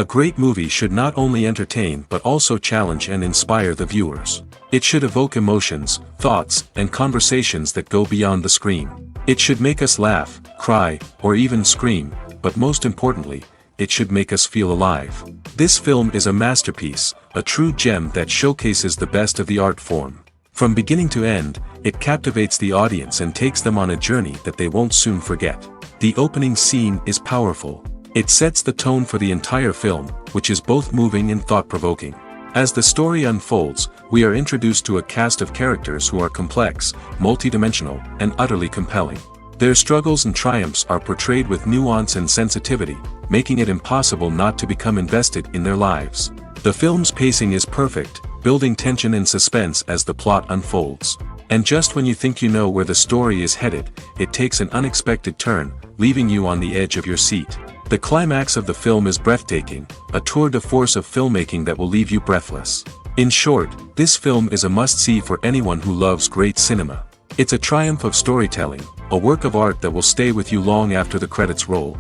A great movie should not only entertain but also challenge and inspire the viewers. It should evoke emotions, thoughts, and conversations that go beyond the screen. It should make us laugh, cry, or even scream, but most importantly, it should make us feel alive. This film is a masterpiece, a true gem that showcases the best of the art form. From beginning to end, it captivates the audience and takes them on a journey that they won't soon forget. The opening scene is powerful. It sets the tone for the entire film, which is both moving and thought-provoking. As the story unfolds, we are introduced to a cast of characters who are complex, multidimensional, and utterly compelling. Their struggles and triumphs are portrayed with nuance and sensitivity, making it impossible not to become invested in their lives. The film's pacing is perfect, building tension and suspense as the plot unfolds. And just when you think you know where the story is headed, it takes an unexpected turn, leaving you on the edge of your seat. The climax of the film is breathtaking, a tour de force of filmmaking that will leave you breathless. In short, this film is a must-see for anyone who loves great cinema. It's a triumph of storytelling, a work of art that will stay with you long after the credits roll.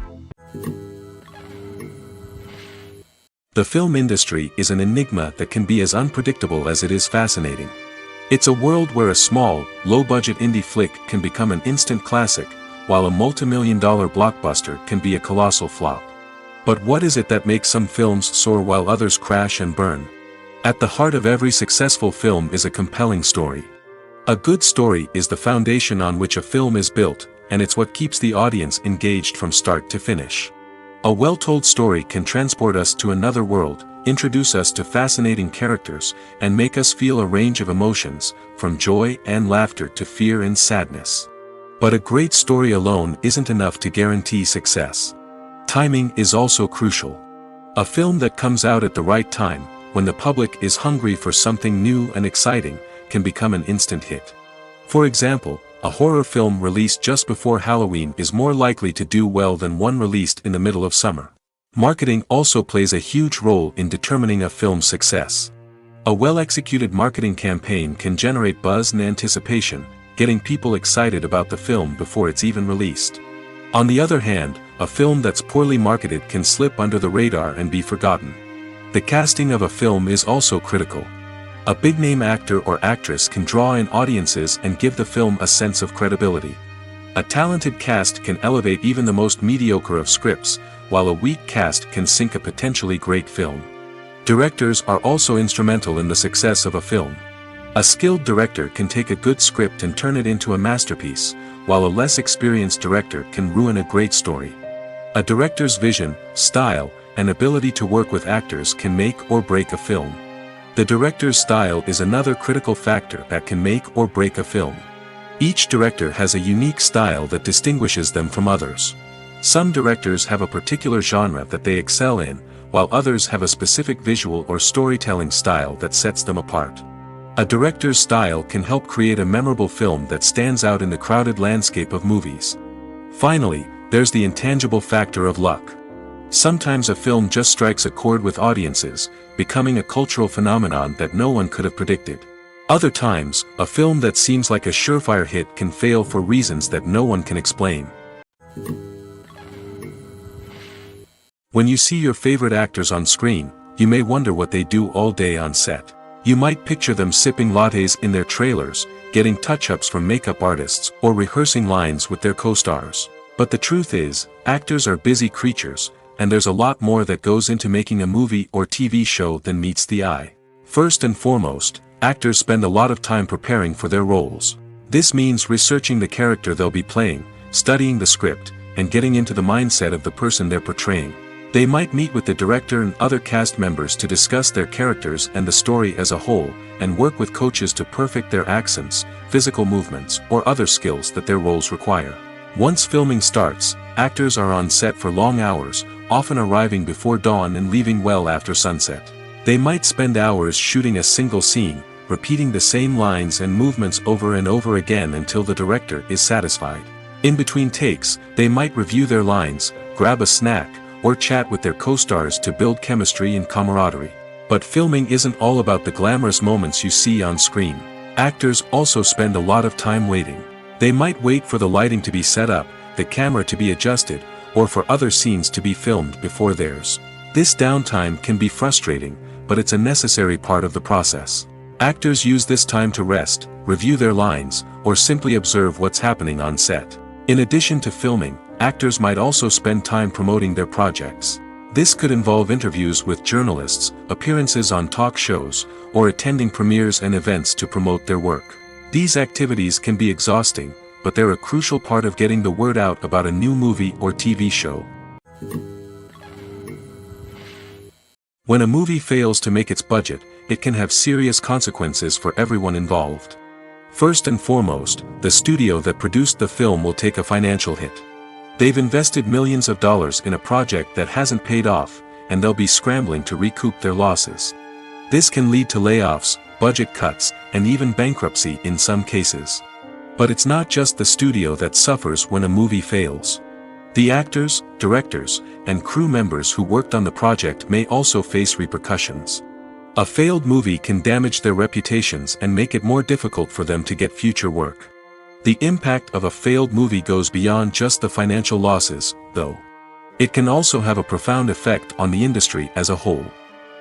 The film industry is an enigma that can be as unpredictable as it is fascinating. It's a world where a small, low-budget indie flick can become an instant classic, while a multi-million-dollar blockbuster can be a colossal flop. But what is it that makes some films soar while others crash and burn? At the heart of every successful film is a compelling story. A good story is the foundation on which a film is built, and it's what keeps the audience engaged from start to finish. A well-told story can transport us to another world, introduce us to fascinating characters, and make us feel a range of emotions, from joy and laughter to fear and sadness. But a great story alone isn't enough to guarantee success. Timing is also crucial. A film that comes out at the right time, when the public is hungry for something new and exciting, can become an instant hit. For example, a horror film released just before Halloween is more likely to do well than one released in the middle of summer. Marketing also plays a huge role in determining a film's success. A well-executed marketing campaign can generate buzz and anticipation, getting people excited about the film before it's even released. On the other hand, a film that's poorly marketed can slip under the radar and be forgotten. The casting of a film is also critical. A big-name actor or actress can draw in audiences and give the film a sense of credibility. A talented cast can elevate even the most mediocre of scripts, while a weak cast can sink a potentially great film. Directors are also instrumental in the success of a film. A skilled director can take a good script and turn it into a masterpiece, while a less experienced director can ruin a great story. A director's vision, style, and ability to work with actors can make or break a film. The director's style is another critical factor that can make or break a film. Each director has a unique style that distinguishes them from others. Some directors have a particular genre that they excel in, while others have a specific visual or storytelling style that sets them apart. A director's style can help create a memorable film that stands out in the crowded landscape of movies. Finally, there's the intangible factor of luck. Sometimes a film just strikes a chord with audiences, becoming a cultural phenomenon that no one could have predicted. Other times, a film that seems like a surefire hit can fail for reasons that no one can explain. When you see your favorite actors on screen, you may wonder what they do all day on set. You might picture them sipping lattes in their trailers, getting touch-ups from makeup artists, or rehearsing lines with their co-stars. But the truth is, actors are busy creatures, and there's a lot more that goes into making a movie or TV show than meets the eye. First and foremost, actors spend a lot of time preparing for their roles. This means researching the character they'll be playing, studying the script, and getting into the mindset of the person they're portraying. They might meet with the director and other cast members to discuss their characters and the story as a whole, and work with coaches to perfect their accents, physical movements, or other skills that their roles require. Once filming starts, actors are on set for long hours, often arriving before dawn and leaving well after sunset. They might spend hours shooting a single scene, repeating the same lines and movements over and over again until the director is satisfied. In between takes, they might review their lines, grab a snack, or chat with their co-stars to build chemistry and camaraderie. But filming isn't all about the glamorous moments you see on screen. Actors also spend a lot of time waiting. They might wait for the lighting to be set up, the camera to be adjusted, or for other scenes to be filmed before theirs. This downtime can be frustrating, but it's a necessary part of the process. Actors use this time to rest, review their lines, or simply observe what's happening on set. In addition to filming, actors might also spend time promoting their projects. This could involve interviews with journalists, appearances on talk shows, or attending premieres and events to promote their work. These activities can be exhausting, but they're a crucial part of getting the word out about a new movie or TV show. When a movie fails to make its budget, it can have serious consequences for everyone involved. First and foremost, the studio that produced the film will take a financial hit. They've invested millions of dollars in a project that hasn't paid off, and they'll be scrambling to recoup their losses. This can lead to layoffs, budget cuts, and even bankruptcy in some cases. But it's not just the studio that suffers when a movie fails. The actors, directors, and crew members who worked on the project may also face repercussions. A failed movie can damage their reputations and make it more difficult for them to get future work. The impact of a failed movie goes beyond just the financial losses, though. It can also have a profound effect on the industry as a whole.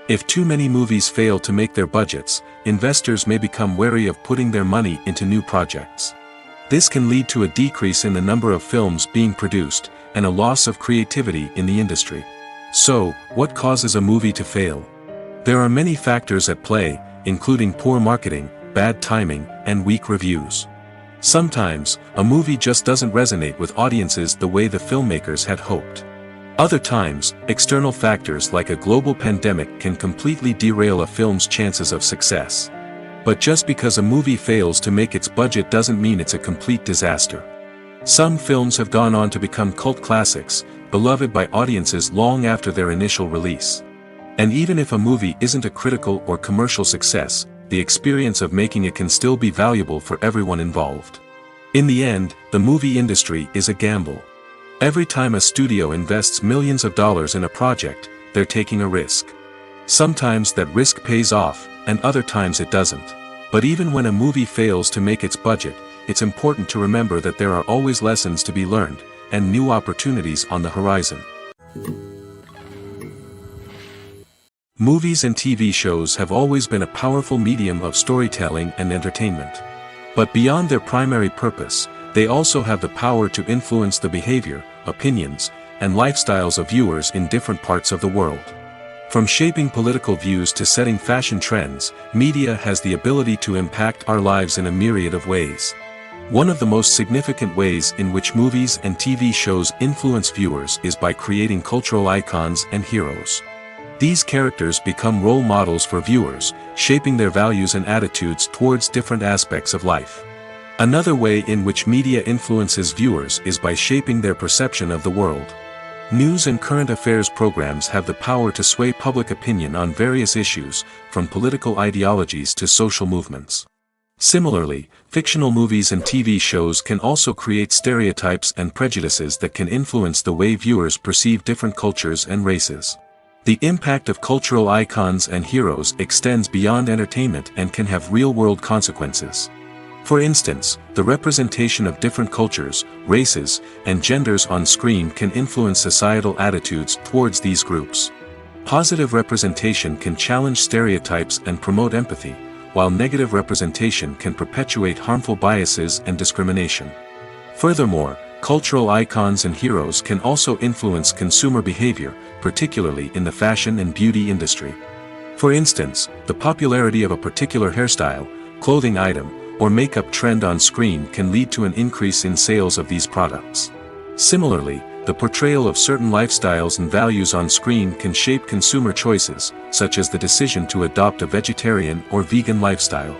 If too many movies fail to make their budgets, investors may become wary of putting their money into new projects. This can lead to a decrease in the number of films being produced, and a loss of creativity in the industry. So, what causes a movie to fail? There are many factors at play, including poor marketing, bad timing, and weak reviews. Sometimes, a movie just doesn't resonate with audiences the way the filmmakers had hoped. Other times, external factors like a global pandemic can completely derail a film's chances of success. But just because a movie fails to make its budget doesn't mean it's a complete disaster. Some films have gone on to become cult classics, beloved by audiences long after their initial release. And even if a movie isn't a critical or commercial success, the experience of making it can still be valuable for everyone involved. In the end, the movie industry is a gamble. Every time a studio invests millions of dollars in a project, they're taking a risk. Sometimes that risk pays off, and other times it doesn't. But even when a movie fails to make its budget, it's important to remember that there are always lessons to be learned, and new opportunities on the horizon. Movies and TV shows have always been a powerful medium of storytelling and entertainment. But beyond their primary purpose, they also have the power to influence the behavior, opinions, and lifestyles of viewers in different parts of the world. From shaping political views to setting fashion trends, media has the ability to impact our lives in a myriad of ways. One of the most significant ways in which movies and TV shows influence viewers is by creating cultural icons and heroes. These characters become role models for viewers, shaping their values and attitudes towards different aspects of life. Another way in which media influences viewers is by shaping their perception of the world. News and current affairs programs have the power to sway public opinion on various issues, from political ideologies to social movements. Similarly, fictional movies and TV shows can also create stereotypes and prejudices that can influence the way viewers perceive different cultures and races. The impact of cultural icons and heroes extends beyond entertainment and can have real-world consequences. For instance, the representation of different cultures, races, and genders on screen can influence societal attitudes towards these groups. Positive representation can challenge stereotypes and promote empathy, while negative representation can perpetuate harmful biases and discrimination. Furthermore, cultural icons and heroes can also influence consumer behavior, particularly in the fashion and beauty industry. For instance, the popularity of a particular hairstyle, clothing item, or makeup trend on screen can lead to an increase in sales of these products. Similarly, the portrayal of certain lifestyles and values on screen can shape consumer choices, such as the decision to adopt a vegetarian or vegan lifestyle.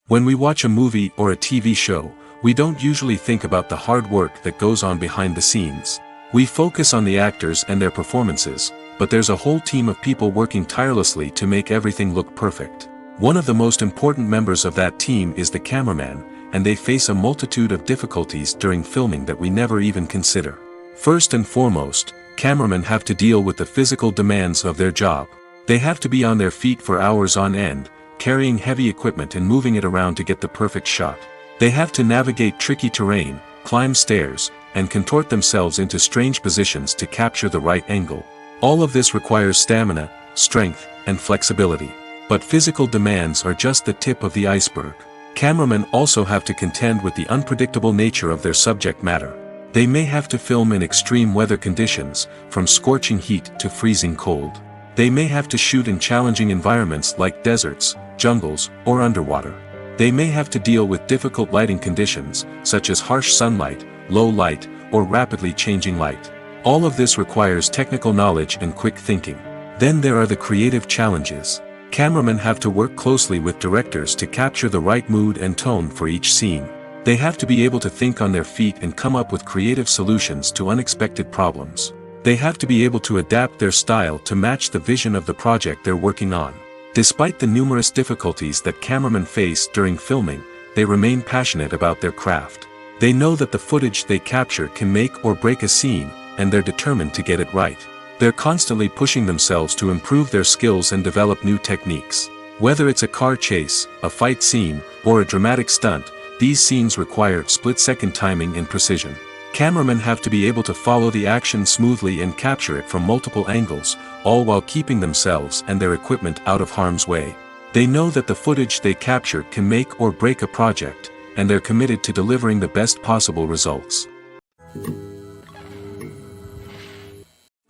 When we watch a movie or a TV show, we don't usually think about the hard work that goes on behind the scenes. We focus on the actors and their performances, but there's a whole team of people working tirelessly to make everything look perfect. One of the most important members of that team is the cameraman, and they face a multitude of difficulties during filming that we never even consider. First and foremost, cameramen have to deal with the physical demands of their job. They have to be on their feet for hours on end, carrying heavy equipment and moving it around to get the perfect shot. They have to navigate tricky terrain, climb stairs, and contort themselves into strange positions to capture the right angle. All of this requires stamina, strength, and flexibility. But physical demands are just the tip of the iceberg. Cameramen also have to contend with the unpredictable nature of their subject matter. They may have to film in extreme weather conditions, from scorching heat to freezing cold. They may have to shoot in challenging environments like deserts, jungles, or underwater. They may have to deal with difficult lighting conditions, such as harsh sunlight, low light, or rapidly changing light. All of this requires technical knowledge and quick thinking. Then there are the creative challenges. Cameramen have to work closely with directors to capture the right mood and tone for each scene. They have to be able to think on their feet and come up with creative solutions to unexpected problems. They have to be able to adapt their style to match the vision of the project they're working on. Despite the numerous difficulties that cameramen face during filming, they remain passionate about their craft. They know that the footage they capture can make or break a scene, and they're determined to get it right. They're constantly pushing themselves to improve their skills and develop new techniques. Whether it's a car chase, a fight scene, or a dramatic stunt, these scenes require split-second timing and precision. Cameramen have to be able to follow the action smoothly and capture it from multiple angles, all while keeping themselves and their equipment out of harm's way. They know that the footage they capture can make or break a project, and they're committed to delivering the best possible results.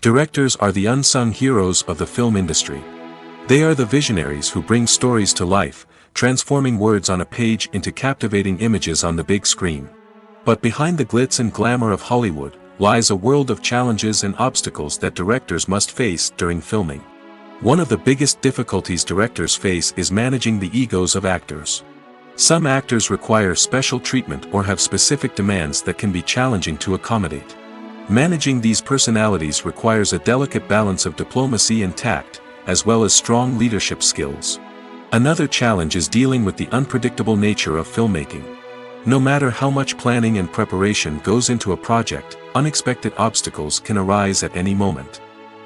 Directors are the unsung heroes of the film industry. They are the visionaries who bring stories to life, transforming words on a page into captivating images on the big screen. But behind the glitz and glamour of Hollywood lies a world of challenges and obstacles that directors must face during filming. One of the biggest difficulties directors face is managing the egos of actors. Some actors require special treatment or have specific demands that can be challenging to accommodate. Managing these personalities requires a delicate balance of diplomacy and tact, as well as strong leadership skills. Another challenge is dealing with the unpredictable nature of filmmaking. No matter how much planning and preparation goes into a project, unexpected obstacles can arise at any moment.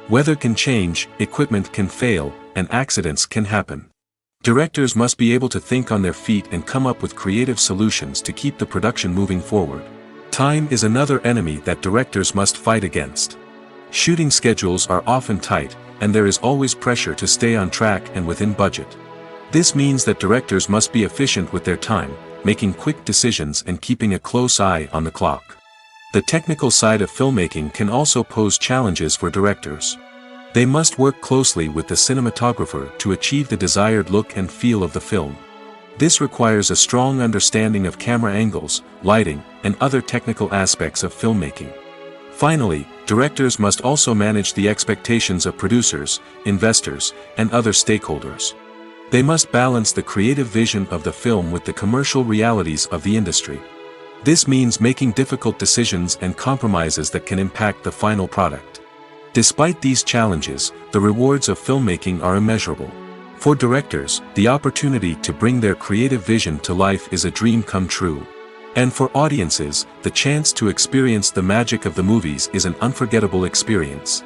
Weather can change, equipment can fail, and accidents can happen. Directors must be able to think on their feet and come up with creative solutions to keep the production moving forward. Time is another enemy that directors must fight against. Shooting schedules are often tight, and there is always pressure to stay on track and within budget. This means that directors must be efficient with their time, making quick decisions and keeping a close eye on the clock. The technical side of filmmaking can also pose challenges for directors. They must work closely with the cinematographer to achieve the desired look and feel of the film. This requires a strong understanding of camera angles, lighting, and other technical aspects of filmmaking. Finally, directors must also manage the expectations of producers, investors, and other stakeholders. They must balance the creative vision of the film with the commercial realities of the industry. This means making difficult decisions and compromises that can impact the final product. Despite these challenges, the rewards of filmmaking are immeasurable. For directors, the opportunity to bring their creative vision to life is a dream come true. And for audiences, the chance to experience the magic of the movies is an unforgettable experience.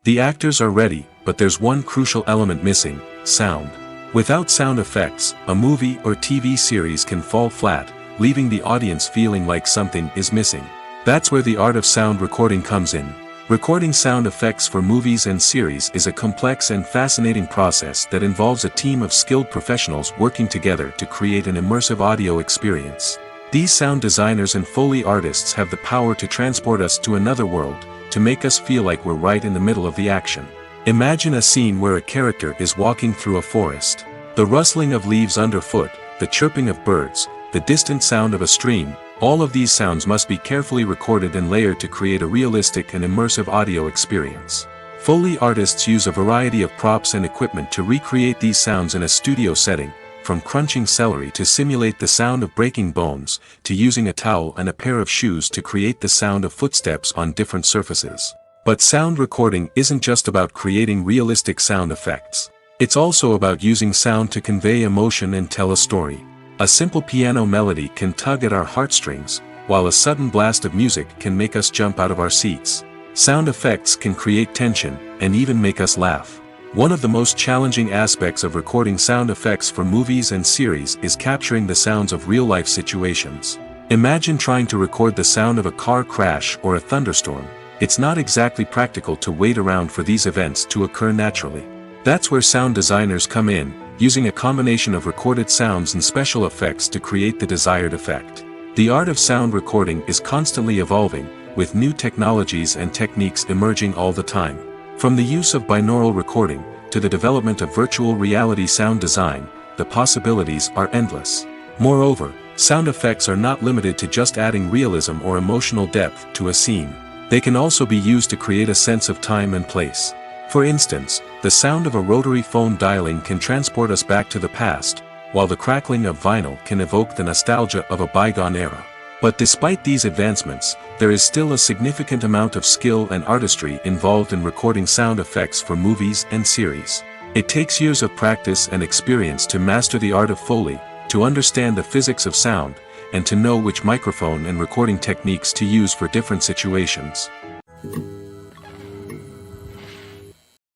The actors are ready, but there's one crucial element missing: sound. Without sound effects, a movie or TV series can fall flat, leaving the audience feeling like something is missing. That's where the art of sound recording comes in. Recording sound effects for movies and series is a complex and fascinating process that involves a team of skilled professionals working together to create an immersive audio experience. These sound designers and Foley artists have the power to transport us to another world, to make us feel like we're right in the middle of the action. Imagine a scene where a character is walking through a forest. The rustling of leaves underfoot, the chirping of birds, the distant sound of a stream, all of these sounds must be carefully recorded and layered to create a realistic and immersive audio experience. Foley artists use a variety of props and equipment to recreate these sounds in a studio setting, from crunching celery to simulate the sound of breaking bones, to using a towel and a pair of shoes to create the sound of footsteps on different surfaces. But sound recording isn't just about creating realistic sound effects. It's also about using sound to convey emotion and tell a story. A simple piano melody can tug at our heartstrings, while a sudden blast of music can make us jump out of our seats. Sound effects can create tension, and even make us laugh. One of the most challenging aspects of recording sound effects for movies and series is capturing the sounds of real-life situations. Imagine trying to record the sound of a car crash or a thunderstorm. It's not exactly practical to wait around for these events to occur naturally. That's where sound designers come in, using a combination of recorded sounds and special effects to create the desired effect. The art of sound recording is constantly evolving, with new technologies and techniques emerging all the time. From the use of binaural recording, to the development of virtual reality sound design, the possibilities are endless. Moreover, sound effects are not limited to just adding realism or emotional depth to a scene. They can also be used to create a sense of time and place. For instance, the sound of a rotary phone dialing can transport us back to the past, while the crackling of vinyl can evoke the nostalgia of a bygone era. But despite these advancements, there is still a significant amount of skill and artistry involved in recording sound effects for movies and series. It takes years of practice and experience to master the art of Foley, to understand the physics of sound, and to know which microphone and recording techniques to use for different situations.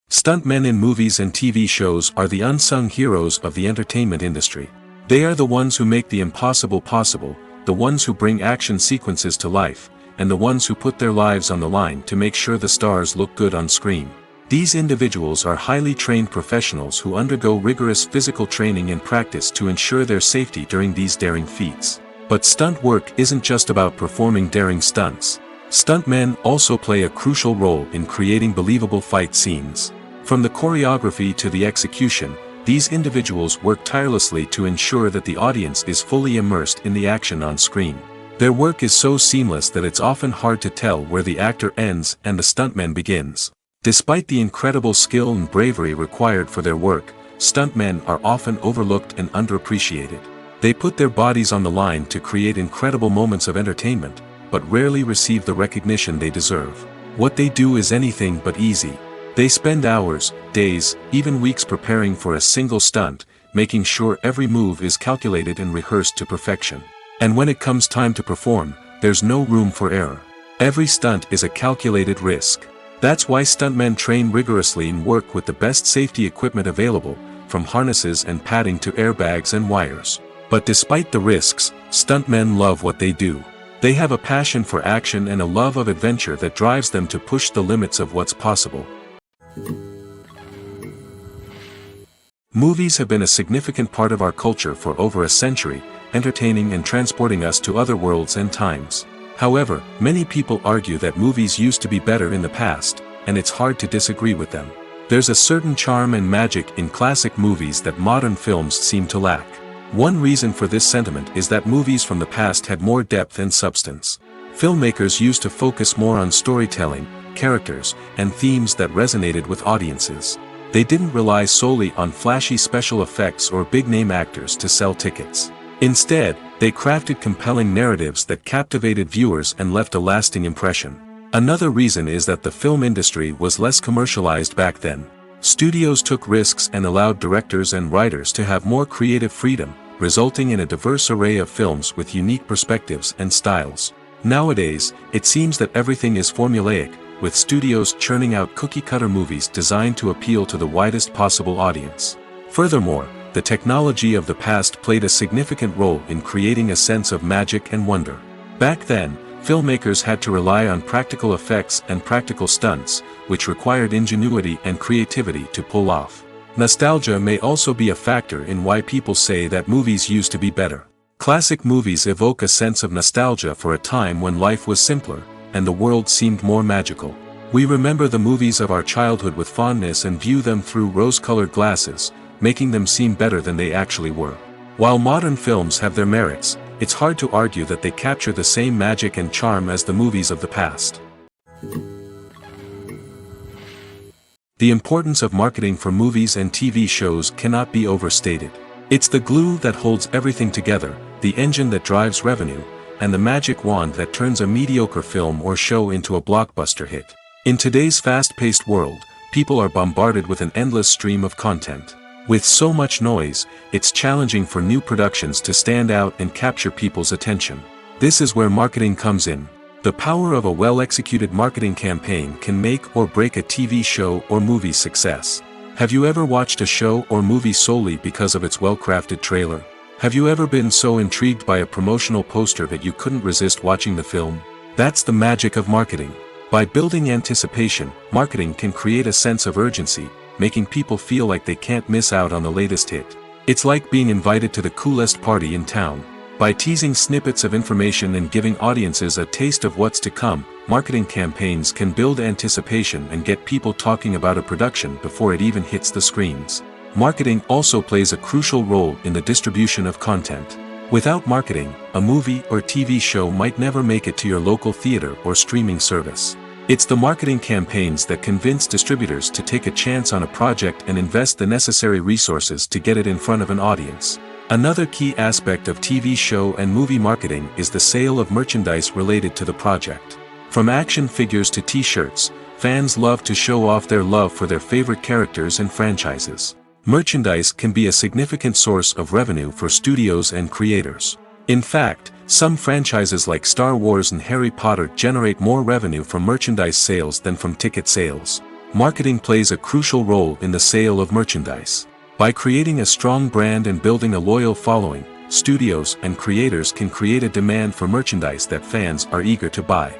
Stuntmen in movies and TV shows are the unsung heroes of the entertainment industry. They are the ones who make the impossible possible, the ones who bring action sequences to life, and the ones who put their lives on the line to make sure the stars look good on screen. These individuals are highly trained professionals who undergo rigorous physical training and practice to ensure their safety during these daring feats. But stunt work isn't just about performing daring stunts. Stuntmen also play a crucial role in creating believable fight scenes. From the choreography to the execution, these individuals work tirelessly to ensure that the audience is fully immersed in the action on screen. Their work is so seamless that it's often hard to tell where the actor ends and the stuntman begins. Despite the incredible skill and bravery required for their work, stuntmen are often overlooked and underappreciated. They put their bodies on the line to create incredible moments of entertainment, but rarely receive the recognition they deserve. What they do is anything but easy. They spend hours, days, even weeks preparing for a single stunt, making sure every move is calculated and rehearsed to perfection. And when it comes time to perform, there's no room for error. Every stunt is a calculated risk. That's why stuntmen train rigorously and work with the best safety equipment available, from harnesses and padding to airbags and wires. But despite the risks, stuntmen love what they do. They have a passion for action and a love of adventure that drives them to push the limits of what's possible. Movies have been a significant part of our culture for over a century, entertaining and transporting us to other worlds and times. However, many people argue that movies used to be better in the past, and it's hard to disagree with them. There's a certain charm and magic in classic movies that modern films seem to lack. One reason for this sentiment is that movies from the past had more depth and substance. Filmmakers used to focus more on storytelling, characters, and themes that resonated with audiences. They didn't rely solely on flashy special effects or big-name actors to sell tickets. Instead, they crafted compelling narratives that captivated viewers and left a lasting impression. Another reason is that the film industry was less commercialized back then. Studios took risks and allowed directors and writers to have more creative freedom, resulting in a diverse array of films with unique perspectives and styles. Nowadays, it seems that everything is formulaic, with studios churning out cookie-cutter movies designed to appeal to the widest possible audience. Furthermore, the technology of the past played a significant role in creating a sense of magic and wonder. Back then, filmmakers had to rely on practical effects and practical stunts, which required ingenuity and creativity to pull off. Nostalgia may also be a factor in why people say that movies used to be better. Classic movies evoke a sense of nostalgia for a time when life was simpler, and the world seemed more magical. We remember the movies of our childhood with fondness and view them through rose-colored glasses, making them seem better than they actually were. While modern films have their merits, it's hard to argue that they capture the same magic and charm as the movies of the past. The importance of marketing for movies and TV shows cannot be overstated. It's the glue that holds everything together, the engine that drives revenue, and the magic wand that turns a mediocre film or show into a blockbuster hit. In today's fast-paced world, people are bombarded with an endless stream of content. With so much noise, it's challenging for new productions to stand out and capture people's attention. This is where marketing comes in. The power of a well-executed marketing campaign can make or break a TV show or movie's success. Have you ever watched a show or movie solely because of its well-crafted trailer? Have you ever been so intrigued by a promotional poster that you couldn't resist watching the film? That's the magic of marketing. By building anticipation, marketing can create a sense of urgency, making people feel like they can't miss out on the latest hit. It's like being invited to the coolest party in town. By teasing snippets of information and giving audiences a taste of what's to come, marketing campaigns can build anticipation and get people talking about a production before it even hits the screens. Marketing also plays a crucial role in the distribution of content. Without marketing, a movie or TV show might never make it to your local theater or streaming service. It's the marketing campaigns that convince distributors to take a chance on a project and invest the necessary resources to get it in front of an audience. Another key aspect of TV show and movie marketing is the sale of merchandise related to the project. From action figures to t-shirts, fans love to show off their love for their favorite characters and franchises. Merchandise can be a significant source of revenue for studios and creators. In fact, some franchises like Star Wars and Harry Potter generate more revenue from merchandise sales than from ticket sales. Marketing plays a crucial role in the sale of merchandise. By creating a strong brand and building a loyal following, studios and creators can create a demand for merchandise that fans are eager to buy.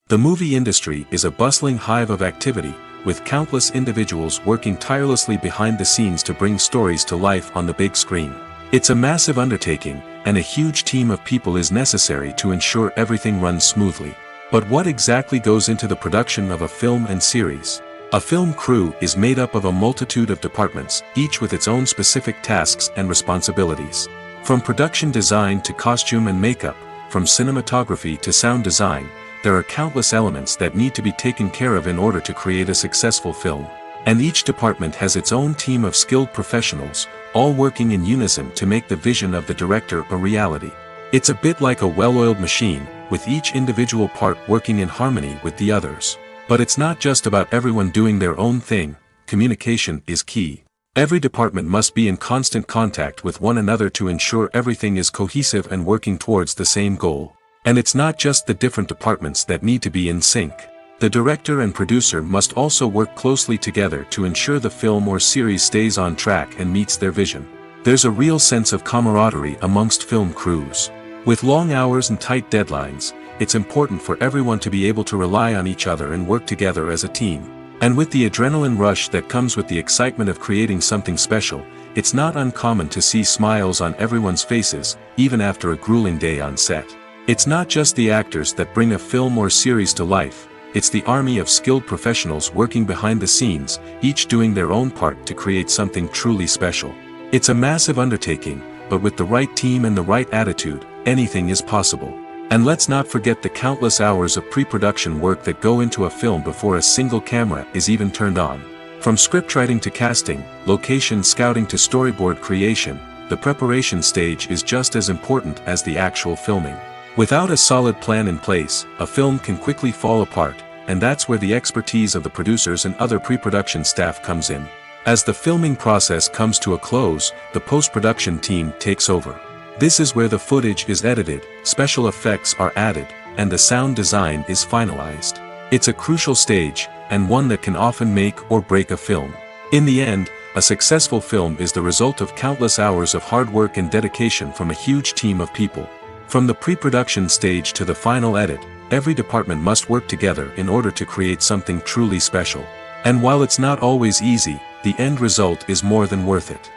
The movie industry is a bustling hive of activity, with countless individuals working tirelessly behind the scenes to bring stories to life on the big screen. It's a massive undertaking, and a huge team of people is necessary to ensure everything runs smoothly. But what exactly goes into the production of a film and series? A film crew is made up of a multitude of departments, each with its own specific tasks and responsibilities. From production design to costume and makeup, from cinematography to sound design, there are countless elements that need to be taken care of in order to create a successful film. And each department has its own team of skilled professionals, all working in unison to make the vision of the director a reality. It's a bit like a well-oiled machine, with each individual part working in harmony with the others. But it's not just about everyone doing their own thing. Communication is key. Every department must be in constant contact with one another to ensure everything is cohesive and working towards the same goal. And it's not just the different departments that need to be in sync. The director and producer must also work closely together to ensure the film or series stays on track and meets their vision. There's a real sense of camaraderie amongst film crews. With long hours and tight deadlines, it's important for everyone to be able to rely on each other and work together as a team. And with the adrenaline rush that comes with the excitement of creating something special, it's not uncommon to see smiles on everyone's faces, even after a grueling day on set. It's not just the actors that bring a film or series to life, it's the army of skilled professionals working behind the scenes, each doing their own part to create something truly special. It's a massive undertaking, but with the right team and the right attitude, anything is possible. And let's not forget the countless hours of pre-production work that go into a film before a single camera is even turned on. From scriptwriting to casting, location scouting to storyboard creation, the preparation stage is just as important as the actual filming. Without a solid plan in place, a film can quickly fall apart, and that's where the expertise of the producers and other pre-production staff comes in. As the filming process comes to a close, the post-production team takes over. This is where the footage is edited, special effects are added, and the sound design is finalized. It's a crucial stage, and one that can often make or break a film. In the end, a successful film is the result of countless hours of hard work and dedication from a huge team of people. From the pre-production stage to the final edit, every department must work together in order to create something truly special. And while it's not always easy, the end result is more than worth it.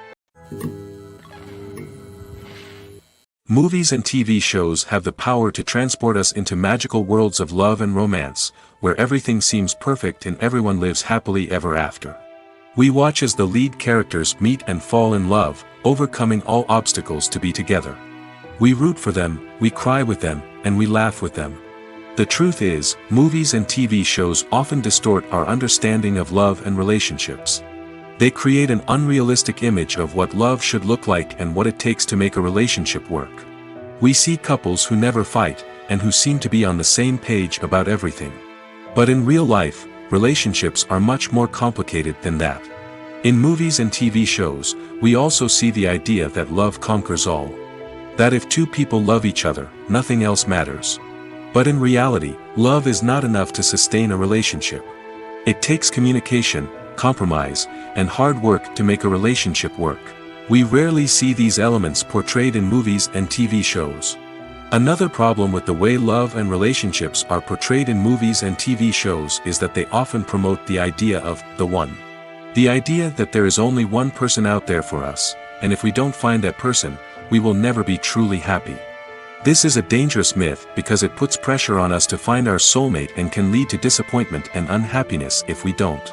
Movies and TV shows have the power to transport us into magical worlds of love and romance, where everything seems perfect and everyone lives happily ever after. We watch as the lead characters meet and fall in love, overcoming all obstacles to be together. We root for them, we cry with them, and we laugh with them. The truth is, movies and TV shows often distort our understanding of love and relationships. They create an unrealistic image of what love should look like and what it takes to make a relationship work. We see couples who never fight, and who seem to be on the same page about everything. But in real life, relationships are much more complicated than that. In movies and TV shows, we also see the idea that love conquers all. That if two people love each other, nothing else matters. But in reality, love is not enough to sustain a relationship. It takes communication, compromise, and hard work to make a relationship work. We rarely see these elements portrayed in movies and TV shows. Another problem with the way love and relationships are portrayed in movies and TV shows is that they often promote the idea of the one. The idea that there is only one person out there for us, and if we don't find that person, we will never be truly happy. This is a dangerous myth because it puts pressure on us to find our soulmate and can lead to disappointment and unhappiness if we don't.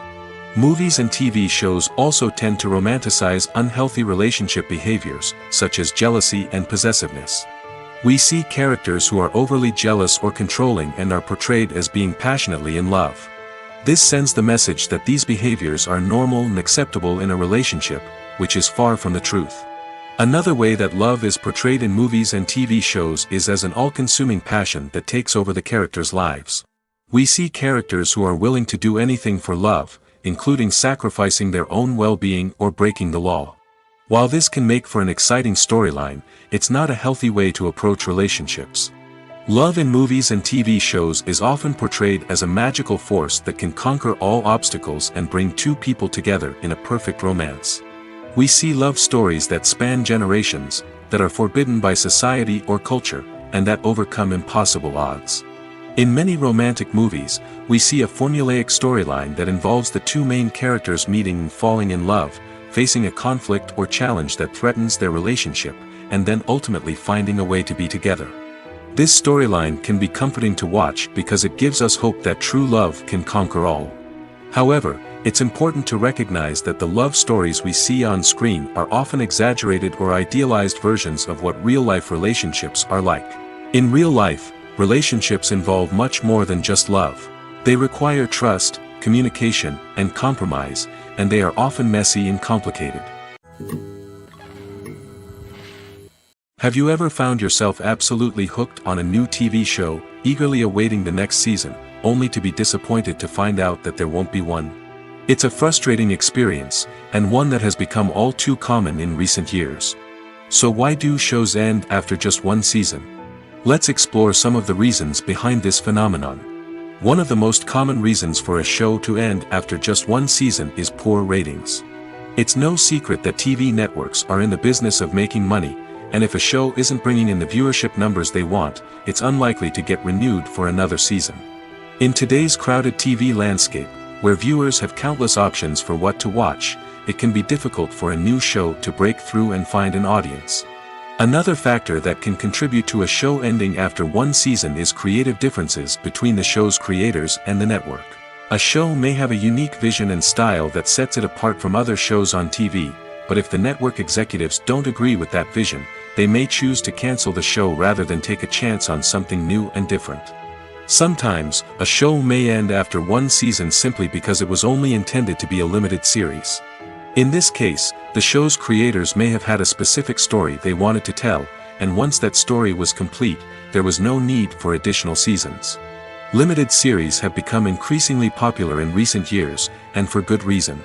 Movies and TV shows also tend to romanticize unhealthy relationship behaviors, such as jealousy and possessiveness. We see characters who are overly jealous or controlling and are portrayed as being passionately in love. This sends the message that these behaviors are normal and acceptable in a relationship, which is far from the truth. Another way that love is portrayed in movies and TV shows is as an all-consuming passion that takes over the characters' lives. We see characters who are willing to do anything for love, including sacrificing their own well-being or breaking the law. While this can make for an exciting storyline, it's not a healthy way to approach relationships. Love in movies and TV shows is often portrayed as a magical force that can conquer all obstacles and bring two people together in a perfect romance. We see love stories that span generations, that are forbidden by society or culture, and that overcome impossible odds. In many romantic movies, we see a formulaic storyline that involves the two main characters meeting and falling in love, facing a conflict or challenge that threatens their relationship, and then ultimately finding a way to be together. This storyline can be comforting to watch because it gives us hope that true love can conquer all. However, it's important to recognize that the love stories we see on screen are often exaggerated or idealized versions of what real-life relationships are like. In real life, relationships involve much more than just love. They require trust, communication, and compromise, and they are often messy and complicated. Have you ever found yourself absolutely hooked on a new TV show, eagerly awaiting the next season, only to be disappointed to find out that there won't be one? It's a frustrating experience, and one that has become all too common in recent years. So why do shows end after just one season? Let's explore some of the reasons behind this phenomenon. One of the most common reasons for a show to end after just one season is poor ratings. It's no secret that TV networks are in the business of making money, and if a show isn't bringing in the viewership numbers they want, it's unlikely to get renewed for another season. In today's crowded TV landscape, where viewers have countless options for what to watch, it can be difficult for a new show to break through and find an audience. Another factor that can contribute to a show ending after one season is creative differences between the show's creators and the network. A show may have a unique vision and style that sets it apart from other shows on TV, but if the network executives don't agree with that vision, they may choose to cancel the show rather than take a chance on something new and different. Sometimes, a show may end after one season simply because it was only intended to be a limited series. In this case, the show's creators may have had a specific story they wanted to tell, and once that story was complete, there was no need for additional seasons. Limited series have become increasingly popular in recent years, and for good reason.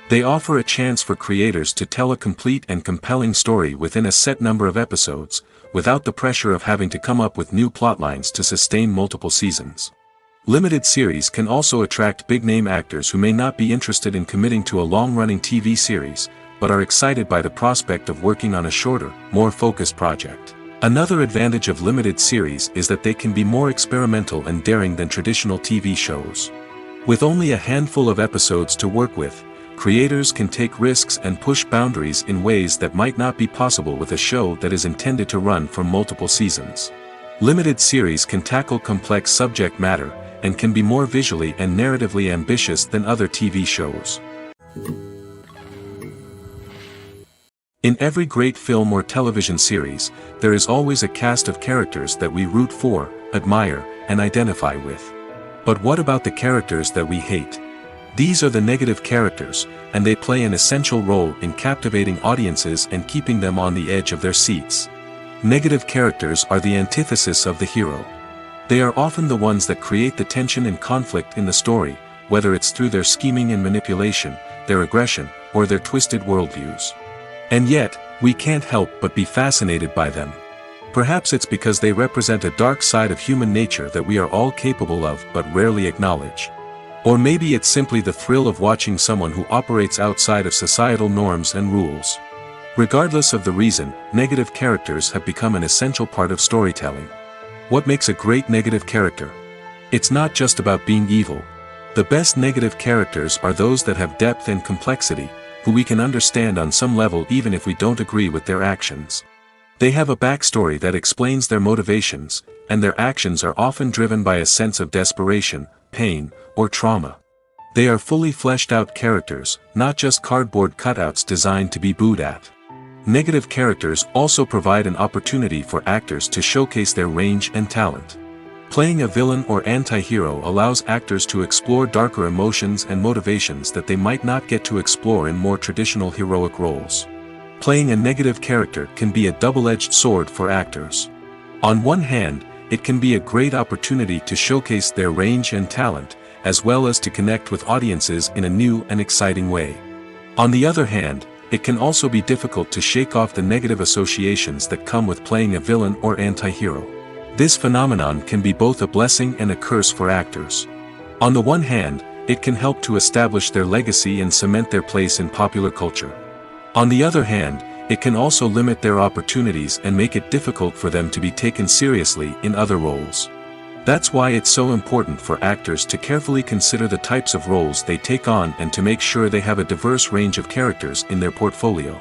They offer a chance for creators to tell a complete and compelling story within a set number of episodes, without the pressure of having to come up with new plotlines to sustain multiple seasons. Limited series can also attract big-name actors who may not be interested in committing to a long-running TV series, but are excited by the prospect of working on a shorter, more focused project. Another advantage of limited series is that they can be more experimental and daring than traditional TV shows. With only a handful of episodes to work with, creators can take risks and push boundaries in ways that might not be possible with a show that is intended to run for multiple seasons. Limited series can tackle complex subject matter, and can be more visually and narratively ambitious than other TV shows. In every great film or television series, there is always a cast of characters that we root for, admire, and identify with. But what about the characters that we hate? These are the negative characters, and they play an essential role in captivating audiences and keeping them on the edge of their seats. Negative characters are the antithesis of the hero. They are often the ones that create the tension and conflict in the story, whether it's through their scheming and manipulation, their aggression, or their twisted worldviews. And yet, we can't help but be fascinated by them. Perhaps it's because they represent a dark side of human nature that we are all capable of but rarely acknowledge. Or maybe it's simply the thrill of watching someone who operates outside of societal norms and rules. Regardless of the reason, negative characters have become an essential part of storytelling. What makes a great negative character? It's not just about being evil. The best negative characters are those that have depth and complexity, who we can understand on some level even if we don't agree with their actions. They have a backstory that explains their motivations, and their actions are often driven by a sense of desperation, pain, or trauma. They are fully fleshed out characters, not just cardboard cutouts designed to be booed at. Negative characters also provide an opportunity for actors to showcase their range and talent. Playing a villain or anti-hero allows actors to explore darker emotions and motivations that they might not get to explore in more traditional heroic roles. Playing a negative character can be a double-edged sword for actors. On one hand, it can be a great opportunity to showcase their range and talent, as well as to connect with audiences in a new and exciting way. On the other hand, it can also be difficult to shake off the negative associations that come with playing a villain or anti-hero. This phenomenon can be both a blessing and a curse for actors. On the one hand, it can help to establish their legacy and cement their place in popular culture. On the other hand, it can also limit their opportunities and make it difficult for them to be taken seriously in other roles. That's why it's so important for actors to carefully consider the types of roles they take on and to make sure they have a diverse range of characters in their portfolio.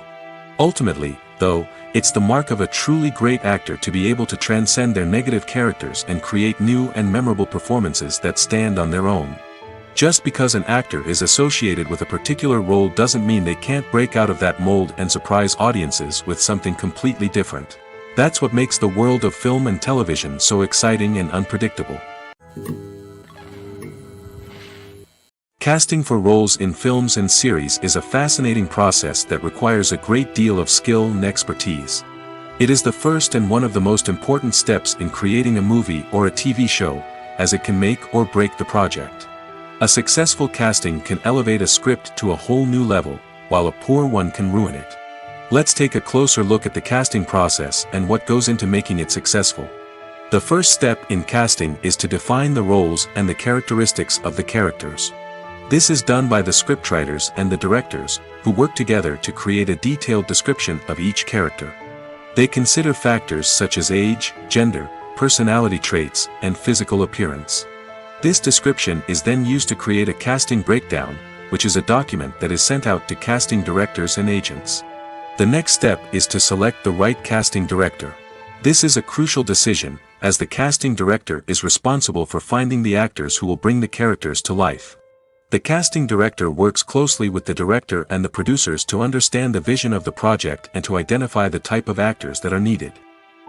Ultimately, though, it's the mark of a truly great actor to be able to transcend their negative characters and create new and memorable performances that stand on their own. Just because an actor is associated with a particular role doesn't mean they can't break out of that mold and surprise audiences with something completely different. That's what makes the world of film and television so exciting and unpredictable. Casting for roles in films and series is a fascinating process that requires a great deal of skill and expertise. It is the first and one of the most important steps in creating a movie or a TV show, as it can make or break the project. A successful casting can elevate a script to a whole new level, while a poor one can ruin it. Let's take a closer look at the casting process and what goes into making it successful. The first step in casting is to define the roles and the characteristics of the characters. This is done by the scriptwriters and the directors, who work together to create a detailed description of each character. They consider factors such as age, gender, personality traits, and physical appearance. This description is then used to create a casting breakdown, which is a document that is sent out to casting directors and agents. The next step is to select the right casting director. This is a crucial decision, as the casting director is responsible for finding the actors who will bring the characters to life. The casting director works closely with the director and the producers to understand the vision of the project and to identify the type of actors that are needed.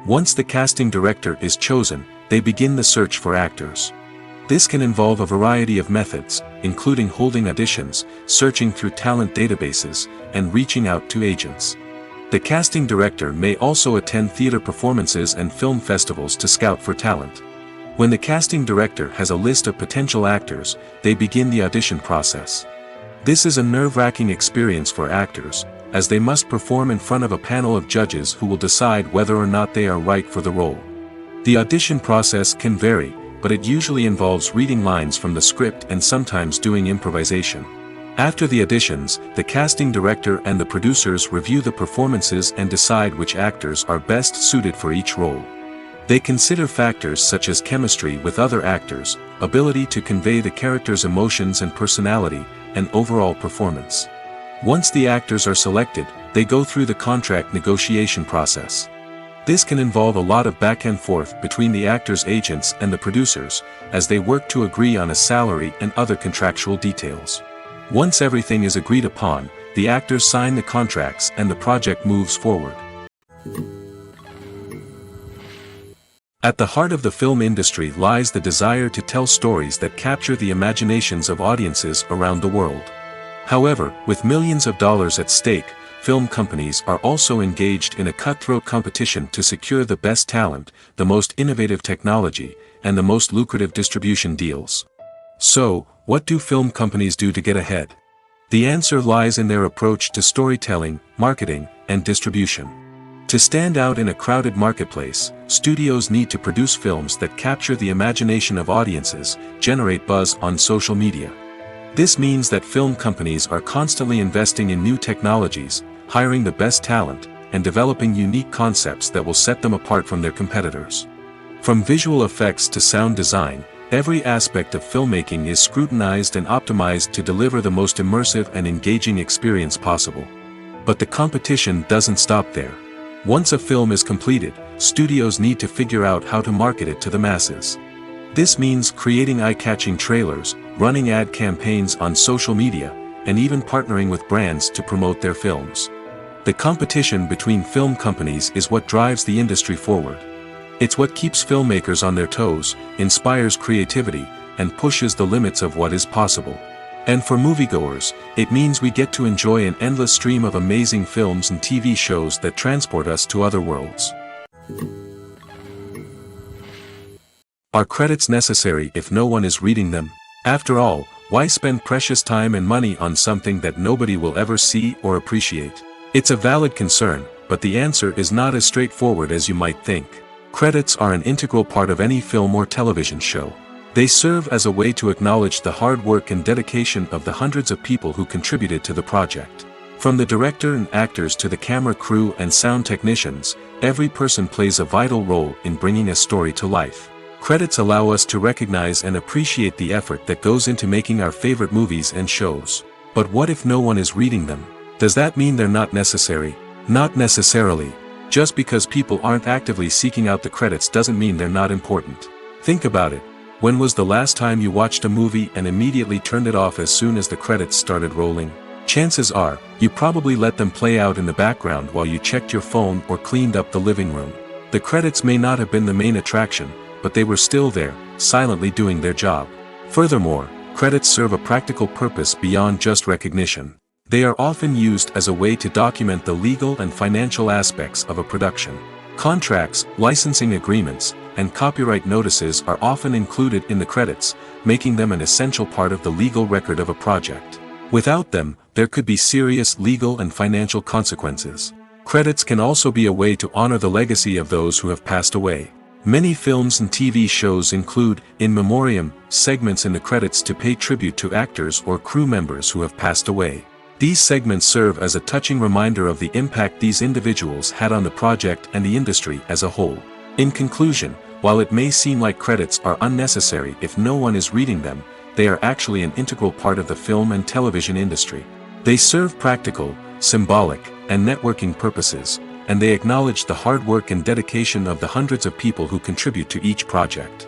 Once the casting director is chosen, they begin the search for actors. This can involve a variety of methods, including holding auditions, searching through talent databases, and reaching out to agents. The casting director may also attend theater performances and film festivals to scout for talent. When the casting director has a list of potential actors, they begin the audition process. This is a nerve-wracking experience for actors, as they must perform in front of a panel of judges who will decide whether or not they are right for the role. The audition process can vary, but it usually involves reading lines from the script and sometimes doing improvisation. After the auditions, the casting director and the producers review the performances and decide which actors are best suited for each role. They consider factors such as chemistry with other actors, ability to convey the character's emotions and personality, and overall performance. Once the actors are selected, they go through the contract negotiation process. This can involve a lot of back and forth between the actors' agents and the producers, as they work to agree on a salary and other contractual details. Once everything is agreed upon, the actors sign the contracts and the project moves forward. At the heart of the film industry lies the desire to tell stories that capture the imaginations of audiences around the world. However, with millions of dollars at stake, film companies are also engaged in a cutthroat competition to secure the best talent, the most innovative technology, and the most lucrative distribution deals. So, what do film companies do to get ahead? The answer lies in their approach to storytelling, marketing, and distribution. To stand out in a crowded marketplace, studios need to produce films that capture the imagination of audiences, generate buzz on social media. This means that film companies are constantly investing in new technologies, hiring the best talent, and developing unique concepts that will set them apart from their competitors. From visual effects to sound design, every aspect of filmmaking is scrutinized and optimized to deliver the most immersive and engaging experience possible. But the competition doesn't stop there. Once a film is completed, studios need to figure out how to market it to the masses. This means creating eye-catching trailers, running ad campaigns on social media, and even partnering with brands to promote their films. The competition between film companies is what drives the industry forward. It's what keeps filmmakers on their toes, inspires creativity, and pushes the limits of what is possible. And for moviegoers, it means we get to enjoy an endless stream of amazing films and TV shows that transport us to other worlds. Are credits necessary if no one is reading them? After all, why spend precious time and money on something that nobody will ever see or appreciate? It's a valid concern, but the answer is not as straightforward as you might think. Credits are an integral part of any film or television show. They serve as a way to acknowledge the hard work and dedication of the hundreds of people who contributed to the project. From the director and actors to the camera crew and sound technicians, every person plays a vital role in bringing a story to life. Credits allow us to recognize and appreciate the effort that goes into making our favorite movies and shows. But what if no one is reading them? Does that mean they're not necessary? Not necessarily. Just because people aren't actively seeking out the credits doesn't mean they're not important. Think about it. When was the last time you watched a movie and immediately turned it off as soon as the credits started rolling? Chances are, you probably let them play out in the background while you checked your phone or cleaned up the living room. The credits may not have been the main attraction, but they were still there, silently doing their job. Furthermore, credits serve a practical purpose beyond just recognition. They are often used as a way to document the legal and financial aspects of a production. Contracts, licensing agreements, and copyright notices are often included in the credits, making them an essential part of the legal record of a project. Without them, there could be serious legal and financial consequences. Credits can also be a way to honor the legacy of those who have passed away. Many films and TV shows include, in memoriam, segments in the credits to pay tribute to actors or crew members who have passed away. These segments serve as a touching reminder of the impact these individuals had on the project and the industry as a whole. In conclusion, while it may seem like credits are unnecessary if no one is reading them, they are actually an integral part of the film and television industry. They serve practical, symbolic, and networking purposes, and they acknowledge the hard work and dedication of the hundreds of people who contribute to each project.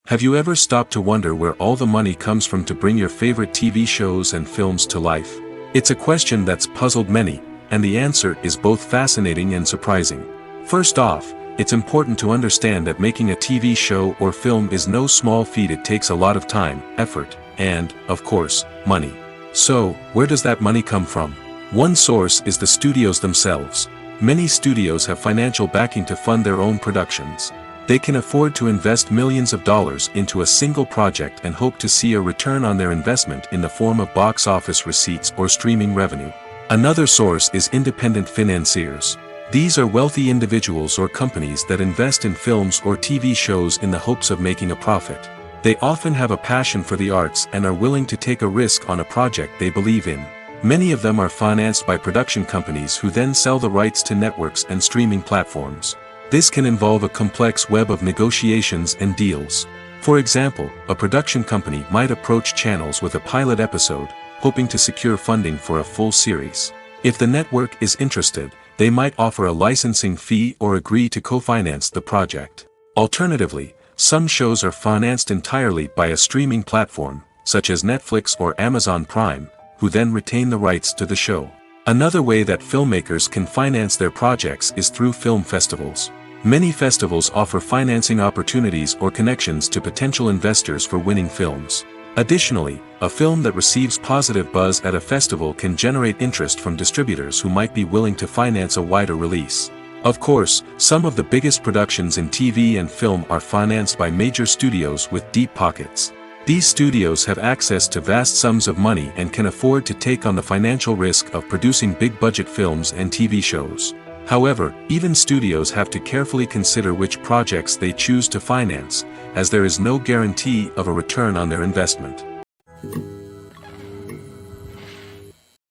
Have you ever stopped to wonder where all the money comes from to bring your favorite TV shows and films to life? It's a question that's puzzled many, and the answer is both fascinating and surprising. First off, it's important to understand that making a TV show or film is no small feat. It takes a lot of time, effort, and, of course, money. So, where does that money come from? One source is the studios themselves. Many studios have financial backing to fund their own productions. They can afford to invest millions of dollars into a single project and hope to see a return on their investment in the form of box office receipts or streaming revenue. Another source is independent financiers. These are wealthy individuals or companies that invest in films or TV shows in the hopes of making a profit. They often have a passion for the arts and are willing to take a risk on a project they believe in. Many of them are financed by production companies who then sell the rights to networks and streaming platforms. This can involve a complex web of negotiations and deals. For example, a production company might approach channels with a pilot episode, hoping to secure funding for a full series. If the network is interested, they might offer a licensing fee or agree to co-finance the project. Alternatively, some shows are financed entirely by a streaming platform, such as Netflix or Amazon Prime, who then retain the rights to the show. Another way that filmmakers can finance their projects is through film festivals. Many festivals offer financing opportunities or connections to potential investors for winning films. Additionally, a film that receives positive buzz at a festival can generate interest from distributors who might be willing to finance a wider release. Of course, some of the biggest productions in TV and film are financed by major studios with deep pockets. These studios have access to vast sums of money and can afford to take on the financial risk of producing big-budget films and TV shows. However, even studios have to carefully consider which projects they choose to finance, as there is no guarantee of a return on their investment.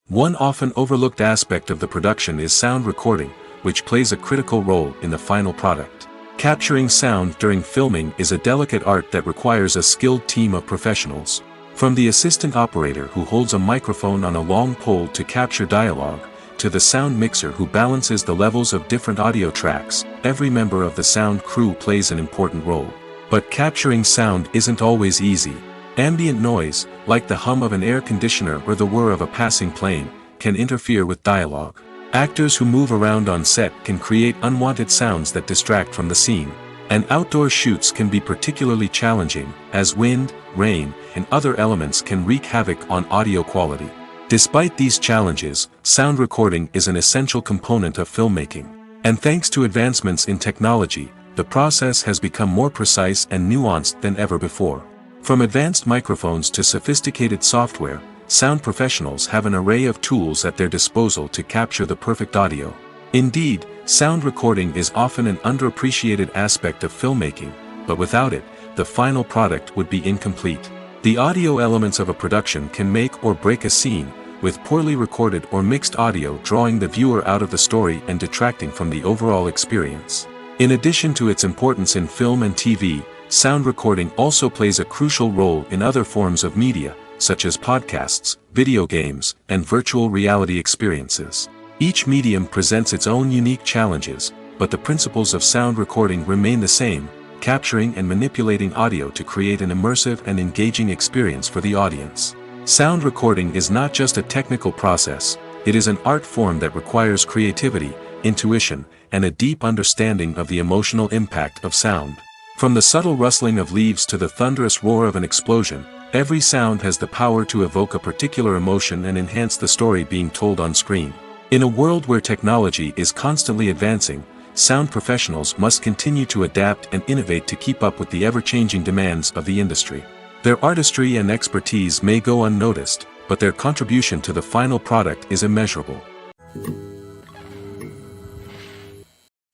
One often overlooked aspect of the production is sound recording, which plays a critical role in the final product. Capturing sound during filming is a delicate art that requires a skilled team of professionals. From the assistant operator who holds a microphone on a long pole to capture dialogue, to the sound mixer who balances the levels of different audio tracks, every member of the sound crew plays an important role. But capturing sound isn't always easy. Ambient noise, like the hum of an air conditioner or the whir of a passing plane, can interfere with dialogue. Actors who move around on set can create unwanted sounds that distract from the scene. And outdoor shoots can be particularly challenging, as wind, rain, and other elements can wreak havoc on audio quality. Despite these challenges, sound recording is an essential component of filmmaking. And thanks to advancements in technology, the process has become more precise and nuanced than ever before. From advanced microphones to sophisticated software, sound professionals have an array of tools at their disposal to capture the perfect audio. Indeed, sound recording is often an underappreciated aspect of filmmaking, but without it, the final product would be incomplete. The audio elements of a production can make or break a scene, with poorly recorded or mixed audio drawing the viewer out of the story and detracting from the overall experience. In addition to its importance in film and TV, sound recording also plays a crucial role in other forms of media, such as podcasts, video games, and virtual reality experiences. Each medium presents its own unique challenges, but the principles of sound recording remain the same, capturing and manipulating audio to create an immersive and engaging experience for the audience. Sound recording is not just a technical process, it is an art form that requires creativity, intuition, and a deep understanding of the emotional impact of sound. From the subtle rustling of leaves to the thunderous roar of an explosion, every sound has the power to evoke a particular emotion and enhance the story being told on screen. In a world where technology is constantly advancing, sound professionals must continue to adapt and innovate to keep up with the ever-changing demands of the industry. Their artistry and expertise may go unnoticed, but their contribution to the final product is immeasurable.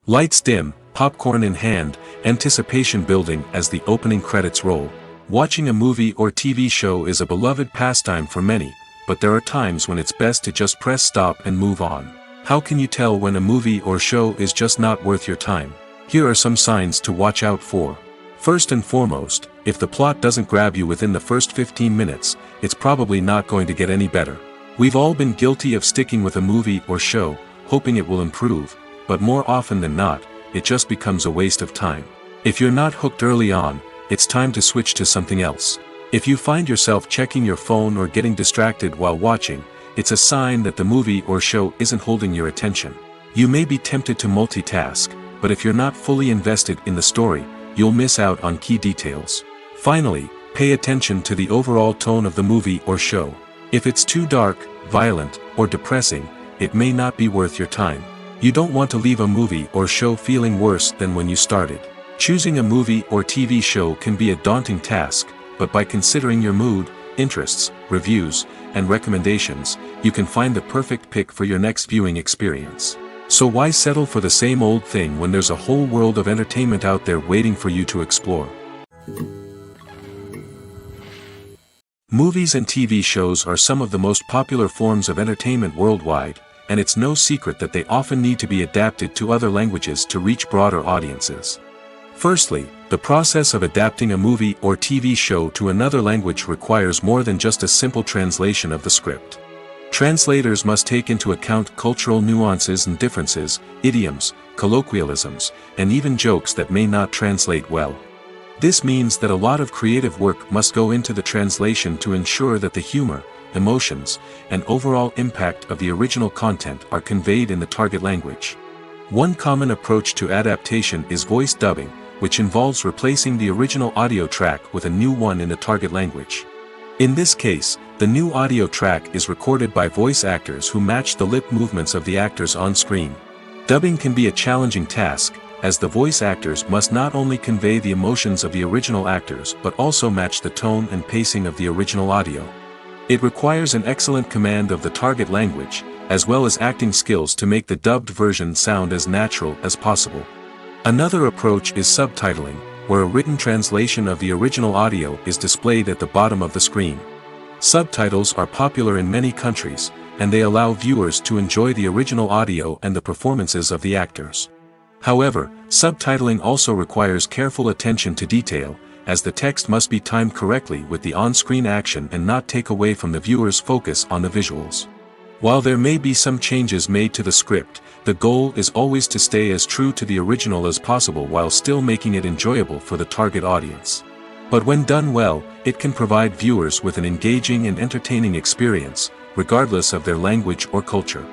Lights dim, popcorn in hand, anticipation building as the opening credits roll. Watching a movie or TV show is a beloved pastime for many, but there are times when it's best to just press stop and move on. How can you tell when a movie or show is just not worth your time? Here are some signs to watch out for. First and foremost, if the plot doesn't grab you within the first 15 minutes, it's probably not going to get any better. We've all been guilty of sticking with a movie or show, hoping it will improve, but more often than not, it just becomes a waste of time. If you're not hooked early on, it's time to switch to something else. If you find yourself checking your phone or getting distracted while watching, it's a sign that the movie or show isn't holding your attention. You may be tempted to multitask, but if you're not fully invested in the story, you'll miss out on key details. Finally, pay attention to the overall tone of the movie or show. If it's too dark, violent, or depressing, it may not be worth your time. You don't want to leave a movie or show feeling worse than when you started. Choosing a movie or TV show can be a daunting task, but by considering your mood, interests, reviews, and recommendations, you can find the perfect pick for your next viewing experience. So why settle for the same old thing when there's a whole world of entertainment out there waiting for you to explore? Movies and TV shows are some of the most popular forms of entertainment worldwide, and it's no secret that they often need to be adapted to other languages to reach broader audiences. Firstly, the process of adapting a movie or TV show to another language requires more than just a simple translation of the script. Translators must take into account cultural nuances and differences, idioms, colloquialisms, and even jokes that may not translate well. This means that a lot of creative work must go into the translation to ensure that the humor, emotions, and overall impact of the original content are conveyed in the target language. One common approach to adaptation is voice dubbing, which involves replacing the original audio track with a new one in the target language. In this case, the new audio track is recorded by voice actors who match the lip movements of the actors on screen. Dubbing can be a challenging task, as the voice actors must not only convey the emotions of the original actors but also match the tone and pacing of the original audio. It requires an excellent command of the target language, as well as acting skills to make the dubbed version sound as natural as possible. Another approach is subtitling, where a written translation of the original audio is displayed at the bottom of the screen. Subtitles are popular in many countries, and they allow viewers to enjoy the original audio and the performances of the actors. However, subtitling also requires careful attention to detail, as the text must be timed correctly with the on-screen action and not take away from the viewer's focus on the visuals. While there may be some changes made to the script, the goal is always to stay as true to the original as possible while still making it enjoyable for the target audience. But when done well, it can provide viewers with an engaging and entertaining experience, regardless of their language or culture.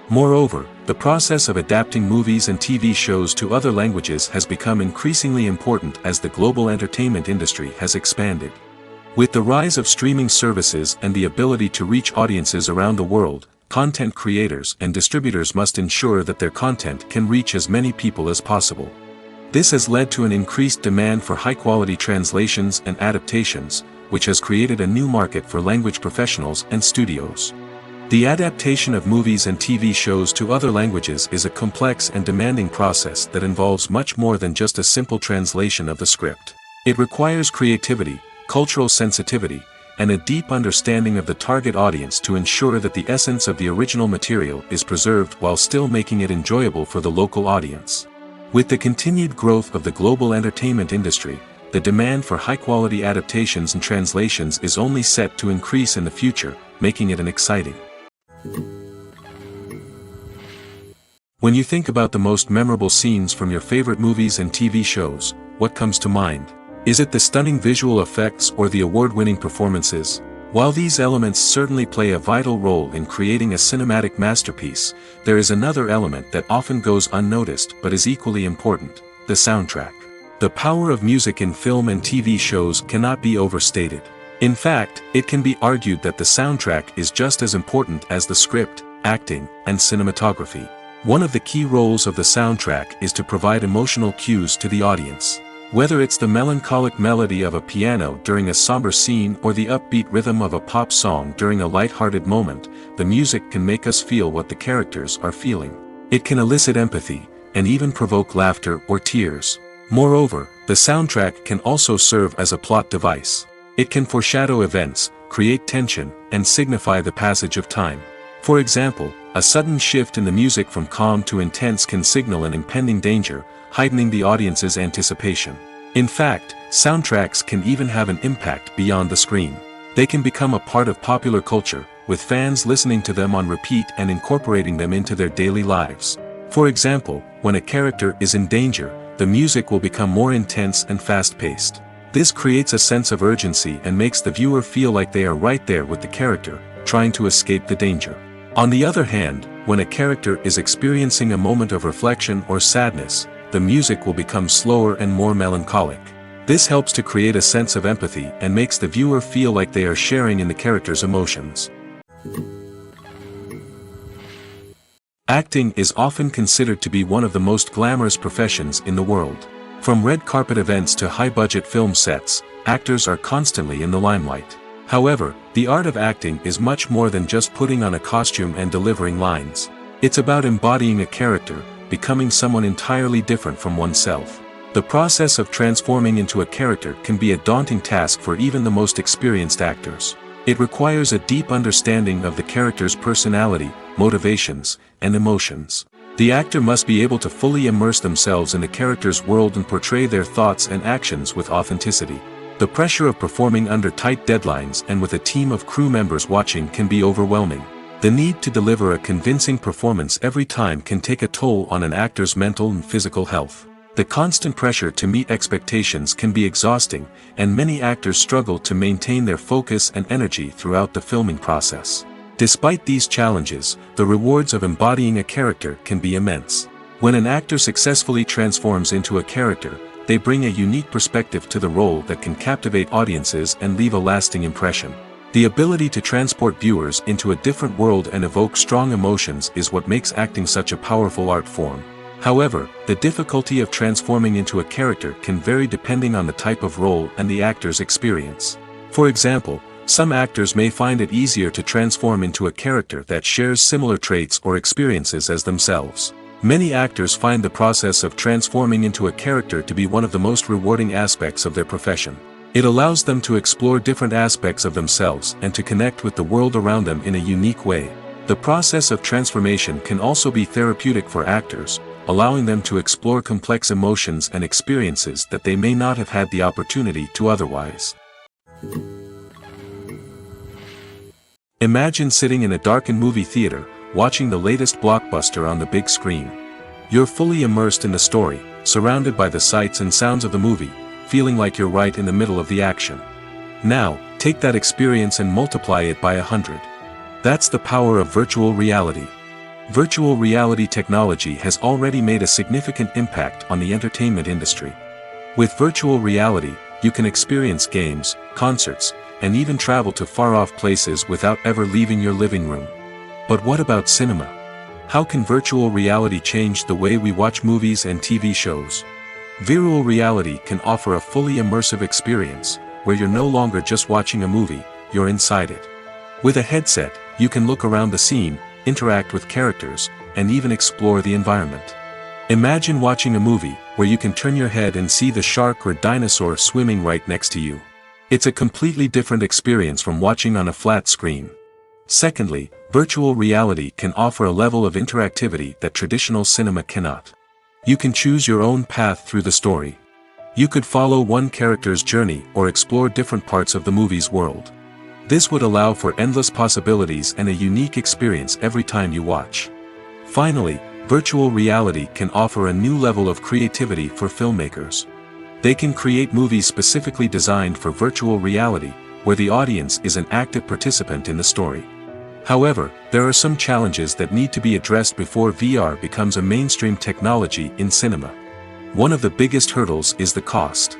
Moreover, the process of adapting movies and TV shows to other languages has become increasingly important as the global entertainment industry has expanded. With the rise of streaming services and the ability to reach audiences around the world, content creators and distributors must ensure that their content can reach as many people as possible. This has led to an increased demand for high-quality translations and adaptations, which has created a new market for language professionals and studios. The adaptation of movies and TV shows to other languages is a complex and demanding process that involves much more than just a simple translation of the script. It requires creativity, cultural sensitivity, and a deep understanding of the target audience to ensure that the essence of the original material is preserved while still making it enjoyable for the local audience. With the continued growth of the global entertainment industry, the demand for high-quality adaptations and translations is only set to increase in the future, making it an exciting. When you think about the most memorable scenes from your favorite movies and TV shows, what comes to mind? Is it the stunning visual effects or the award-winning performances? While these elements certainly play a vital role in creating a cinematic masterpiece, there is another element that often goes unnoticed but is equally important: the soundtrack. The power of music in film and TV shows cannot be overstated. In fact, it can be argued that the soundtrack is just as important as the script, acting, and cinematography. One of the key roles of the soundtrack is to provide emotional cues to the audience. Whether it's the melancholic melody of a piano during a somber scene or the upbeat rhythm of a pop song during a light-hearted moment, the music can make us feel what the characters are feeling. It can elicit empathy, and even provoke laughter or tears. Moreover, the soundtrack can also serve as a plot device. It can foreshadow events, create tension, and signify the passage of time. For example, a sudden shift in the music from calm to intense can signal an impending danger, heightening the audience's anticipation. In fact, soundtracks can even have an impact beyond the screen. They can become a part of popular culture, with fans listening to them on repeat and incorporating them into their daily lives. For example, when a character is in danger, the music will become more intense and fast-paced. This creates a sense of urgency and makes the viewer feel like they are right there with the character, trying to escape the danger. On the other hand, when a character is experiencing a moment of reflection or sadness, the music will become slower and more melancholic. This helps to create a sense of empathy and makes the viewer feel like they are sharing in the character's emotions. Acting is often considered to be one of the most glamorous professions in the world. From red carpet events to high-budget film sets, actors are constantly in the limelight. However, the art of acting is much more than just putting on a costume and delivering lines. It's about embodying a character, becoming someone entirely different from oneself. The process of transforming into a character can be a daunting task for even the most experienced actors. It requires a deep understanding of the character's personality, motivations, and emotions. The actor must be able to fully immerse themselves in the character's world and portray their thoughts and actions with authenticity. The pressure of performing under tight deadlines and with a team of crew members watching can be overwhelming. The need to deliver a convincing performance every time can take a toll on an actor's mental and physical health. The constant pressure to meet expectations can be exhausting, and many actors struggle to maintain their focus and energy throughout the filming process. Despite these challenges, the rewards of embodying a character can be immense. When an actor successfully transforms into a character, they bring a unique perspective to the role that can captivate audiences and leave a lasting impression. The ability to transport viewers into a different world and evoke strong emotions is what makes acting such a powerful art form. However, the difficulty of transforming into a character can vary depending on the type of role and the actor's experience. For example, some actors may find it easier to transform into a character that shares similar traits or experiences as themselves. Many actors find the process of transforming into a character to be one of the most rewarding aspects of their profession. It allows them to explore different aspects of themselves and to connect with the world around them in a unique way. The process of transformation can also be therapeutic for actors, allowing them to explore complex emotions and experiences that they may not have had the opportunity to otherwise. Imagine sitting in a darkened movie theater, watching the latest blockbuster on the big screen. You're fully immersed in the story, surrounded by the sights and sounds of the movie, feeling like you're right in the middle of the action. Now, take that experience and multiply it by 100. That's the power of virtual reality. Virtual reality technology has already made a significant impact on the entertainment industry. With virtual reality, you can experience games, concerts, and even travel to far-off places without ever leaving your living room. But what about cinema? How can virtual reality change the way we watch movies and TV shows? Virtual reality can offer a fully immersive experience, where you're no longer just watching a movie, you're inside it. With a headset, you can look around the scene, interact with characters, and even explore the environment. Imagine watching a movie where you can turn your head and see the shark or dinosaur swimming right next to you. It's a completely different experience from watching on a flat screen. Secondly, virtual reality can offer a level of interactivity that traditional cinema cannot. You can choose your own path through the story. You could follow one character's journey or explore different parts of the movie's world. This would allow for endless possibilities and a unique experience every time you watch. Finally, virtual reality can offer a new level of creativity for filmmakers. They can create movies specifically designed for virtual reality, where the audience is an active participant in the story. However, there are some challenges that need to be addressed before VR becomes a mainstream technology in cinema. One of the biggest hurdles is the cost.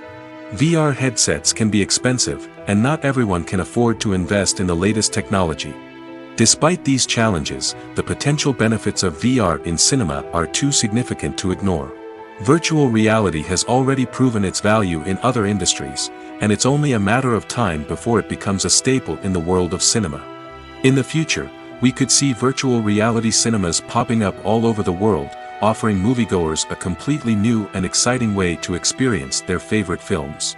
VR headsets can be expensive, and not everyone can afford to invest in the latest technology. Despite these challenges, the potential benefits of VR in cinema are too significant to ignore. Virtual reality has already proven its value in other industries, and it's only a matter of time before it becomes a staple in the world of cinema. In the future, we could see virtual reality cinemas popping up all over the world, offering moviegoers a completely new and exciting way to experience their favorite films.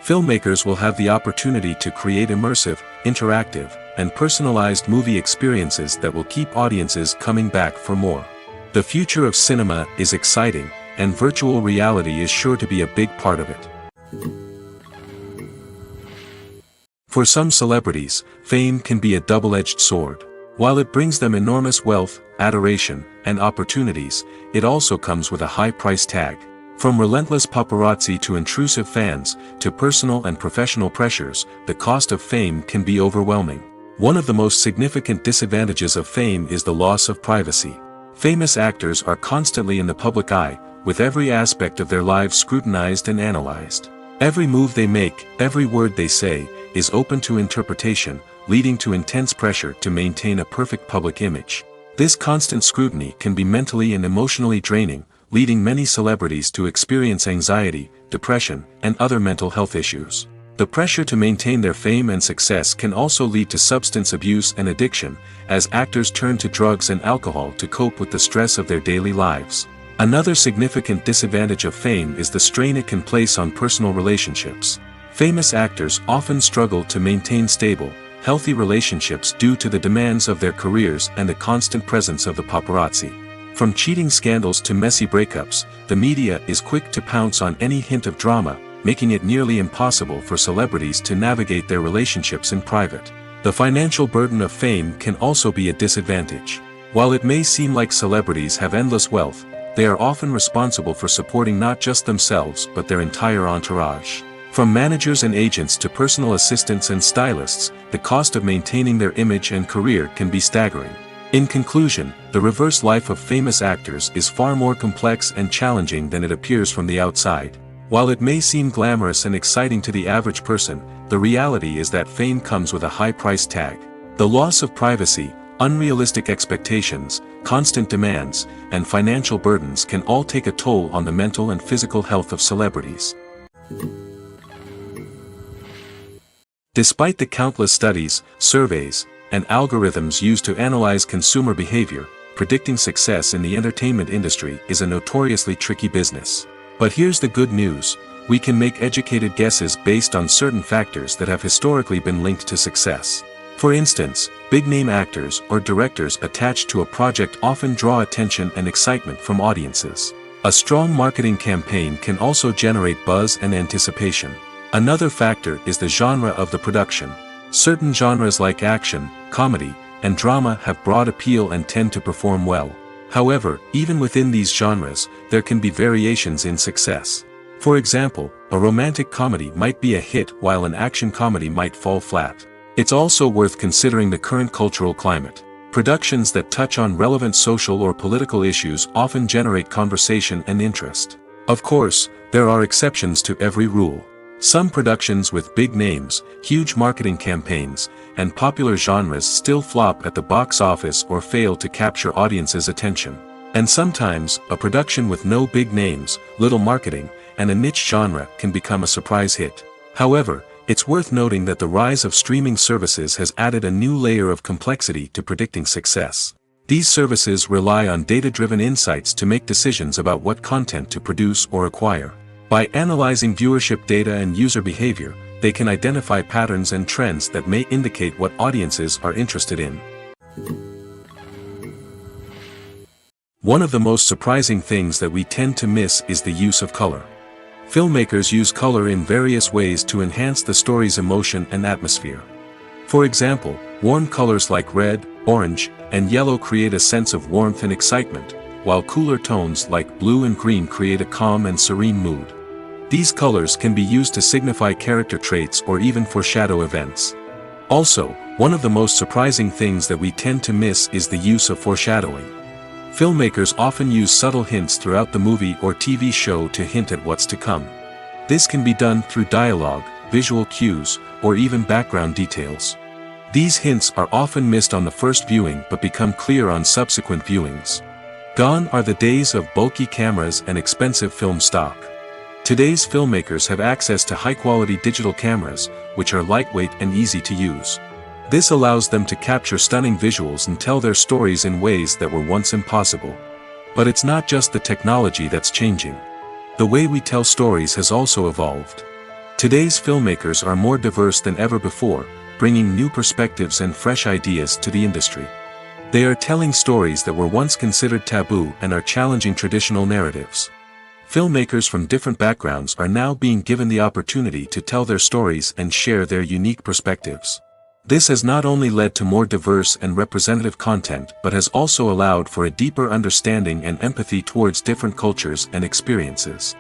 Filmmakers will have the opportunity to create immersive, interactive, and personalized movie experiences that will keep audiences coming back for more. The future of cinema is exciting, and virtual reality is sure to be a big part of it. For some celebrities, fame can be a double-edged sword. While it brings them enormous wealth, adoration, and opportunities, it also comes with a high price tag. From relentless paparazzi to intrusive fans, to personal and professional pressures, the cost of fame can be overwhelming. One of the most significant disadvantages of fame is the loss of privacy. Famous actors are constantly in the public eye, with every aspect of their lives scrutinized and analyzed. Every move they make, every word they say, is open to interpretation, leading to intense pressure to maintain a perfect public image. This constant scrutiny can be mentally and emotionally draining, leading many celebrities to experience anxiety, depression, and other mental health issues. The pressure to maintain their fame and success can also lead to substance abuse and addiction, as actors turn to drugs and alcohol to cope with the stress of their daily lives. Another significant disadvantage of fame is the strain it can place on personal relationships. Famous actors often struggle to maintain stable, healthy relationships due to the demands of their careers and the constant presence of the paparazzi. From cheating scandals to messy breakups, the media is quick to pounce on any hint of drama, making it nearly impossible for celebrities to navigate their relationships in private. The financial burden of fame can also be a disadvantage. While it may seem like celebrities have endless wealth, they are often responsible for supporting not just themselves but their entire entourage. From managers and agents to personal assistants and stylists, the cost of maintaining their image and career can be staggering. In conclusion, the reverse life of famous actors is far more complex and challenging than it appears from the outside. While it may seem glamorous and exciting to the average person, the reality is that fame comes with a high price tag. The loss of privacy, unrealistic expectations, constant demands, and financial burdens can all take a toll on the mental and physical health of celebrities. Despite the countless studies, surveys, and algorithms used to analyze consumer behavior, predicting success in the entertainment industry is a notoriously tricky business. But here's the good news: we can make educated guesses based on certain factors that have historically been linked to success. For instance, big-name actors or directors attached to a project often draw attention and excitement from audiences. A strong marketing campaign can also generate buzz and anticipation. Another factor is the genre of the production. Certain genres like action, comedy, and drama have broad appeal and tend to perform well. However, even within these genres, there can be variations in success. For example, a romantic comedy might be a hit while an action comedy might fall flat. It's also worth considering the current cultural climate. Productions that touch on relevant social or political issues often generate conversation and interest. Of course, there are exceptions to every rule. Some productions with big names, huge marketing campaigns, and popular genres still flop at the box office or fail to capture audiences' attention. And sometimes, a production with no big names, little marketing, and a niche genre can become a surprise hit. However, it's worth noting that the rise of streaming services has added a new layer of complexity to predicting success. These services rely on data-driven insights to make decisions about what content to produce or acquire. By analyzing viewership data and user behavior, they can identify patterns and trends that may indicate what audiences are interested in. One of the most surprising things that we tend to miss is the use of color. Filmmakers use color in various ways to enhance the story's emotion and atmosphere. For example, warm colors like red, orange, and yellow create a sense of warmth and excitement, while cooler tones like blue and green create a calm and serene mood. These colors can be used to signify character traits or even foreshadow events. Also, one of the most surprising things that we tend to miss is the use of foreshadowing. Filmmakers often use subtle hints throughout the movie or TV show to hint at what's to come. This can be done through dialogue, visual cues, or even background details. These hints are often missed on the first viewing but become clear on subsequent viewings. Gone are the days of bulky cameras and expensive film stock. Today's filmmakers have access to high-quality digital cameras, which are lightweight and easy to use. This allows them to capture stunning visuals and tell their stories in ways that were once impossible. But it's not just the technology that's changing. The way we tell stories has also evolved. Today's filmmakers are more diverse than ever before, bringing new perspectives and fresh ideas to the industry. They are telling stories that were once considered taboo and are challenging traditional narratives. Filmmakers from different backgrounds are now being given the opportunity to tell their stories and share their unique perspectives. This has not only led to more diverse and representative content but has also allowed for a deeper understanding and empathy towards different cultures and experiences.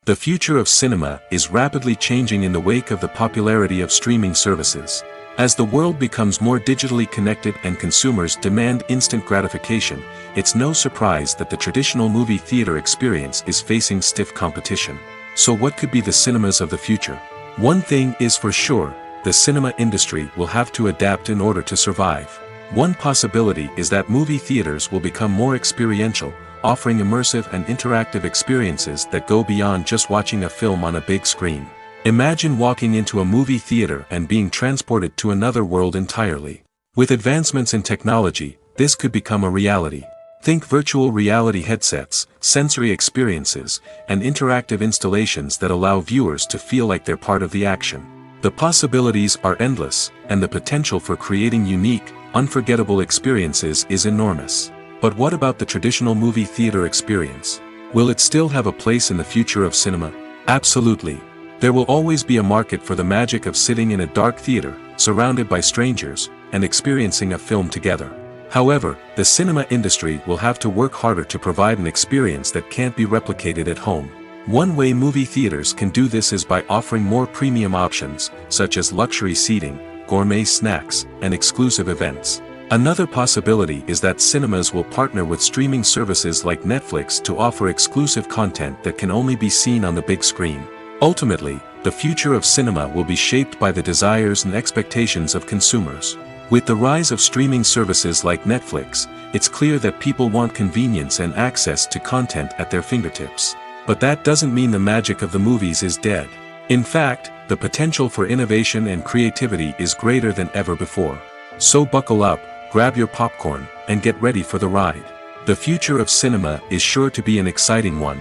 The future of cinema is rapidly changing in the wake of the popularity of streaming services. As the world becomes more digitally connected and consumers demand instant gratification, it's no surprise that the traditional movie theater experience is facing stiff competition. So what could be the cinemas of the future? One thing is for sure, the cinema industry will have to adapt in order to survive. One possibility is that movie theaters will become more experiential, offering immersive and interactive experiences that go beyond just watching a film on a big screen. Imagine walking into a movie theater and being transported to another world entirely. With advancements in technology, this could become a reality. Think virtual reality headsets, sensory experiences, and interactive installations that allow viewers to feel like they're part of the action. The possibilities are endless, and the potential for creating unique, unforgettable experiences is enormous. But what about the traditional movie theater experience? Will it still have a place in the future of cinema? Absolutely. There will always be a market for the magic of sitting in a dark theater, surrounded by strangers, and experiencing a film together. However, the cinema industry will have to work harder to provide an experience that can't be replicated at home. One way movie theaters can do this is by offering more premium options, such as luxury seating, gourmet snacks, and exclusive events. Another possibility is that cinemas will partner with streaming services like Netflix to offer exclusive content that can only be seen on the big screen. Ultimately, the future of cinema will be shaped by the desires and expectations of consumers. With the rise of streaming services like Netflix, it's clear that people want convenience and access to content at their fingertips. But that doesn't mean the magic of the movies is dead. In fact, the potential for innovation and creativity is greater than ever before. So buckle up, grab your popcorn, and get ready for the ride. The future of cinema is sure to be an exciting one.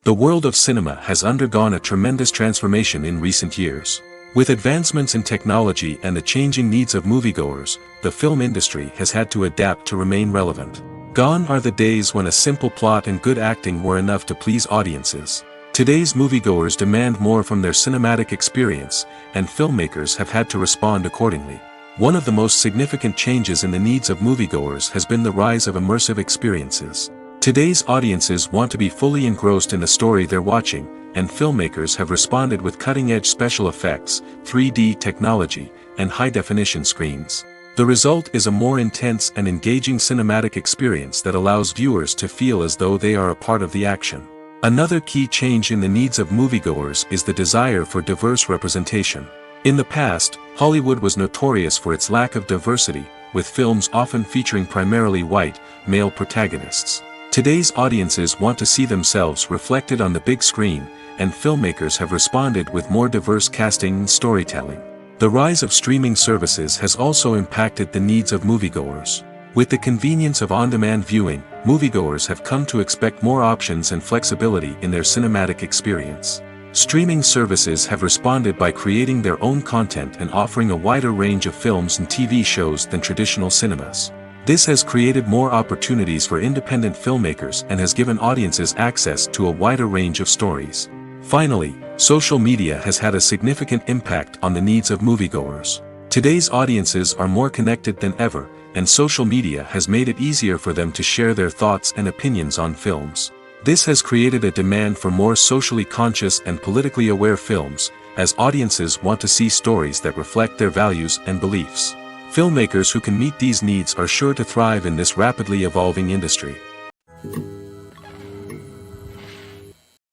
The world of cinema has undergone a tremendous transformation in recent years. With advancements in technology and the changing needs of moviegoers, the film industry has had to adapt to remain relevant. Gone are the days when a simple plot and good acting were enough to please audiences. Today's moviegoers demand more from their cinematic experience, and filmmakers have had to respond accordingly. One of the most significant changes in the needs of moviegoers has been the rise of immersive experiences. Today's audiences want to be fully engrossed in the story they're watching, and filmmakers have responded with cutting-edge special effects, 3D technology, and high-definition screens. The result is a more intense and engaging cinematic experience that allows viewers to feel as though they are a part of the action. Another key change in the needs of moviegoers is the desire for diverse representation. In the past, Hollywood was notorious for its lack of diversity, with films often featuring primarily white, male protagonists. Today's audiences want to see themselves reflected on the big screen, and filmmakers have responded with more diverse casting and storytelling. The rise of streaming services has also impacted the needs of moviegoers. With the convenience of on-demand viewing, moviegoers have come to expect more options and flexibility in their cinematic experience. Streaming services have responded by creating their own content and offering a wider range of films and TV shows than traditional cinemas. This has created more opportunities for independent filmmakers and has given audiences access to a wider range of stories. Finally, social media has had a significant impact on the needs of moviegoers. Today's audiences are more connected than ever, and social media has made it easier for them to share their thoughts and opinions on films. This has created a demand for more socially conscious and politically aware films, as audiences want to see stories that reflect their values and beliefs. Filmmakers who can meet these needs are sure to thrive in this rapidly evolving industry.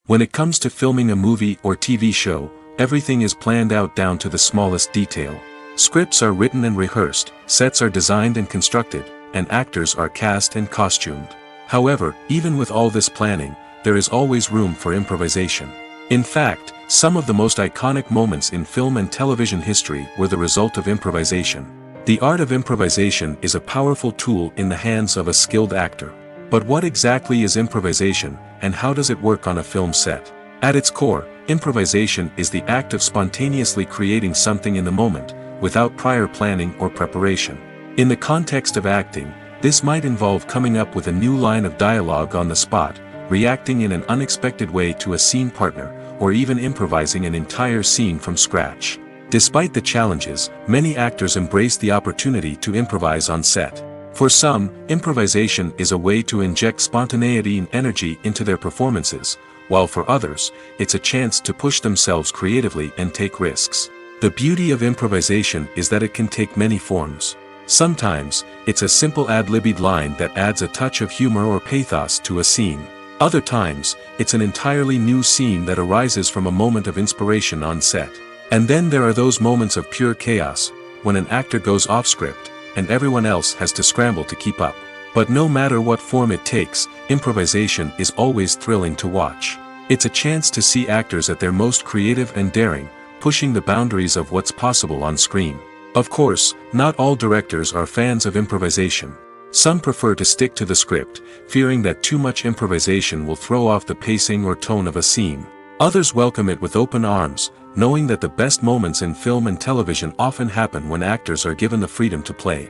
When it comes to filming a movie or TV show, everything is planned out down to the smallest detail. Scripts are written and rehearsed, sets are designed and constructed, and actors are cast and costumed. However, even with all this planning, there is always room for improvisation. In fact, some of the most iconic moments in film and television history were the result of improvisation. The art of improvisation is a powerful tool in the hands of a skilled actor. But what exactly is improvisation, and how does it work on a film set? At its core, improvisation is the act of spontaneously creating something in the moment, without prior planning or preparation. In the context of acting, this might involve coming up with a new line of dialogue on the spot, reacting in an unexpected way to a scene partner, or even improvising an entire scene from scratch. Despite the challenges, many actors embrace the opportunity to improvise on set. For some, improvisation is a way to inject spontaneity and energy into their performances, while for others, it's a chance to push themselves creatively and take risks. The beauty of improvisation is that it can take many forms. Sometimes, it's a simple ad-libbed line that adds a touch of humor or pathos to a scene. Other times, it's an entirely new scene that arises from a moment of inspiration on set. And then there are those moments of pure chaos, when an actor goes off script, and everyone else has to scramble to keep up. But no matter what form it takes, improvisation is always thrilling to watch. It's a chance to see actors at their most creative and daring, pushing the boundaries of what's possible on screen. Of course, not all directors are fans of improvisation. Some prefer to stick to the script, fearing that too much improvisation will throw off the pacing or tone of a scene. Others welcome it with open arms, knowing that the best moments in film and television often happen when actors are given the freedom to play.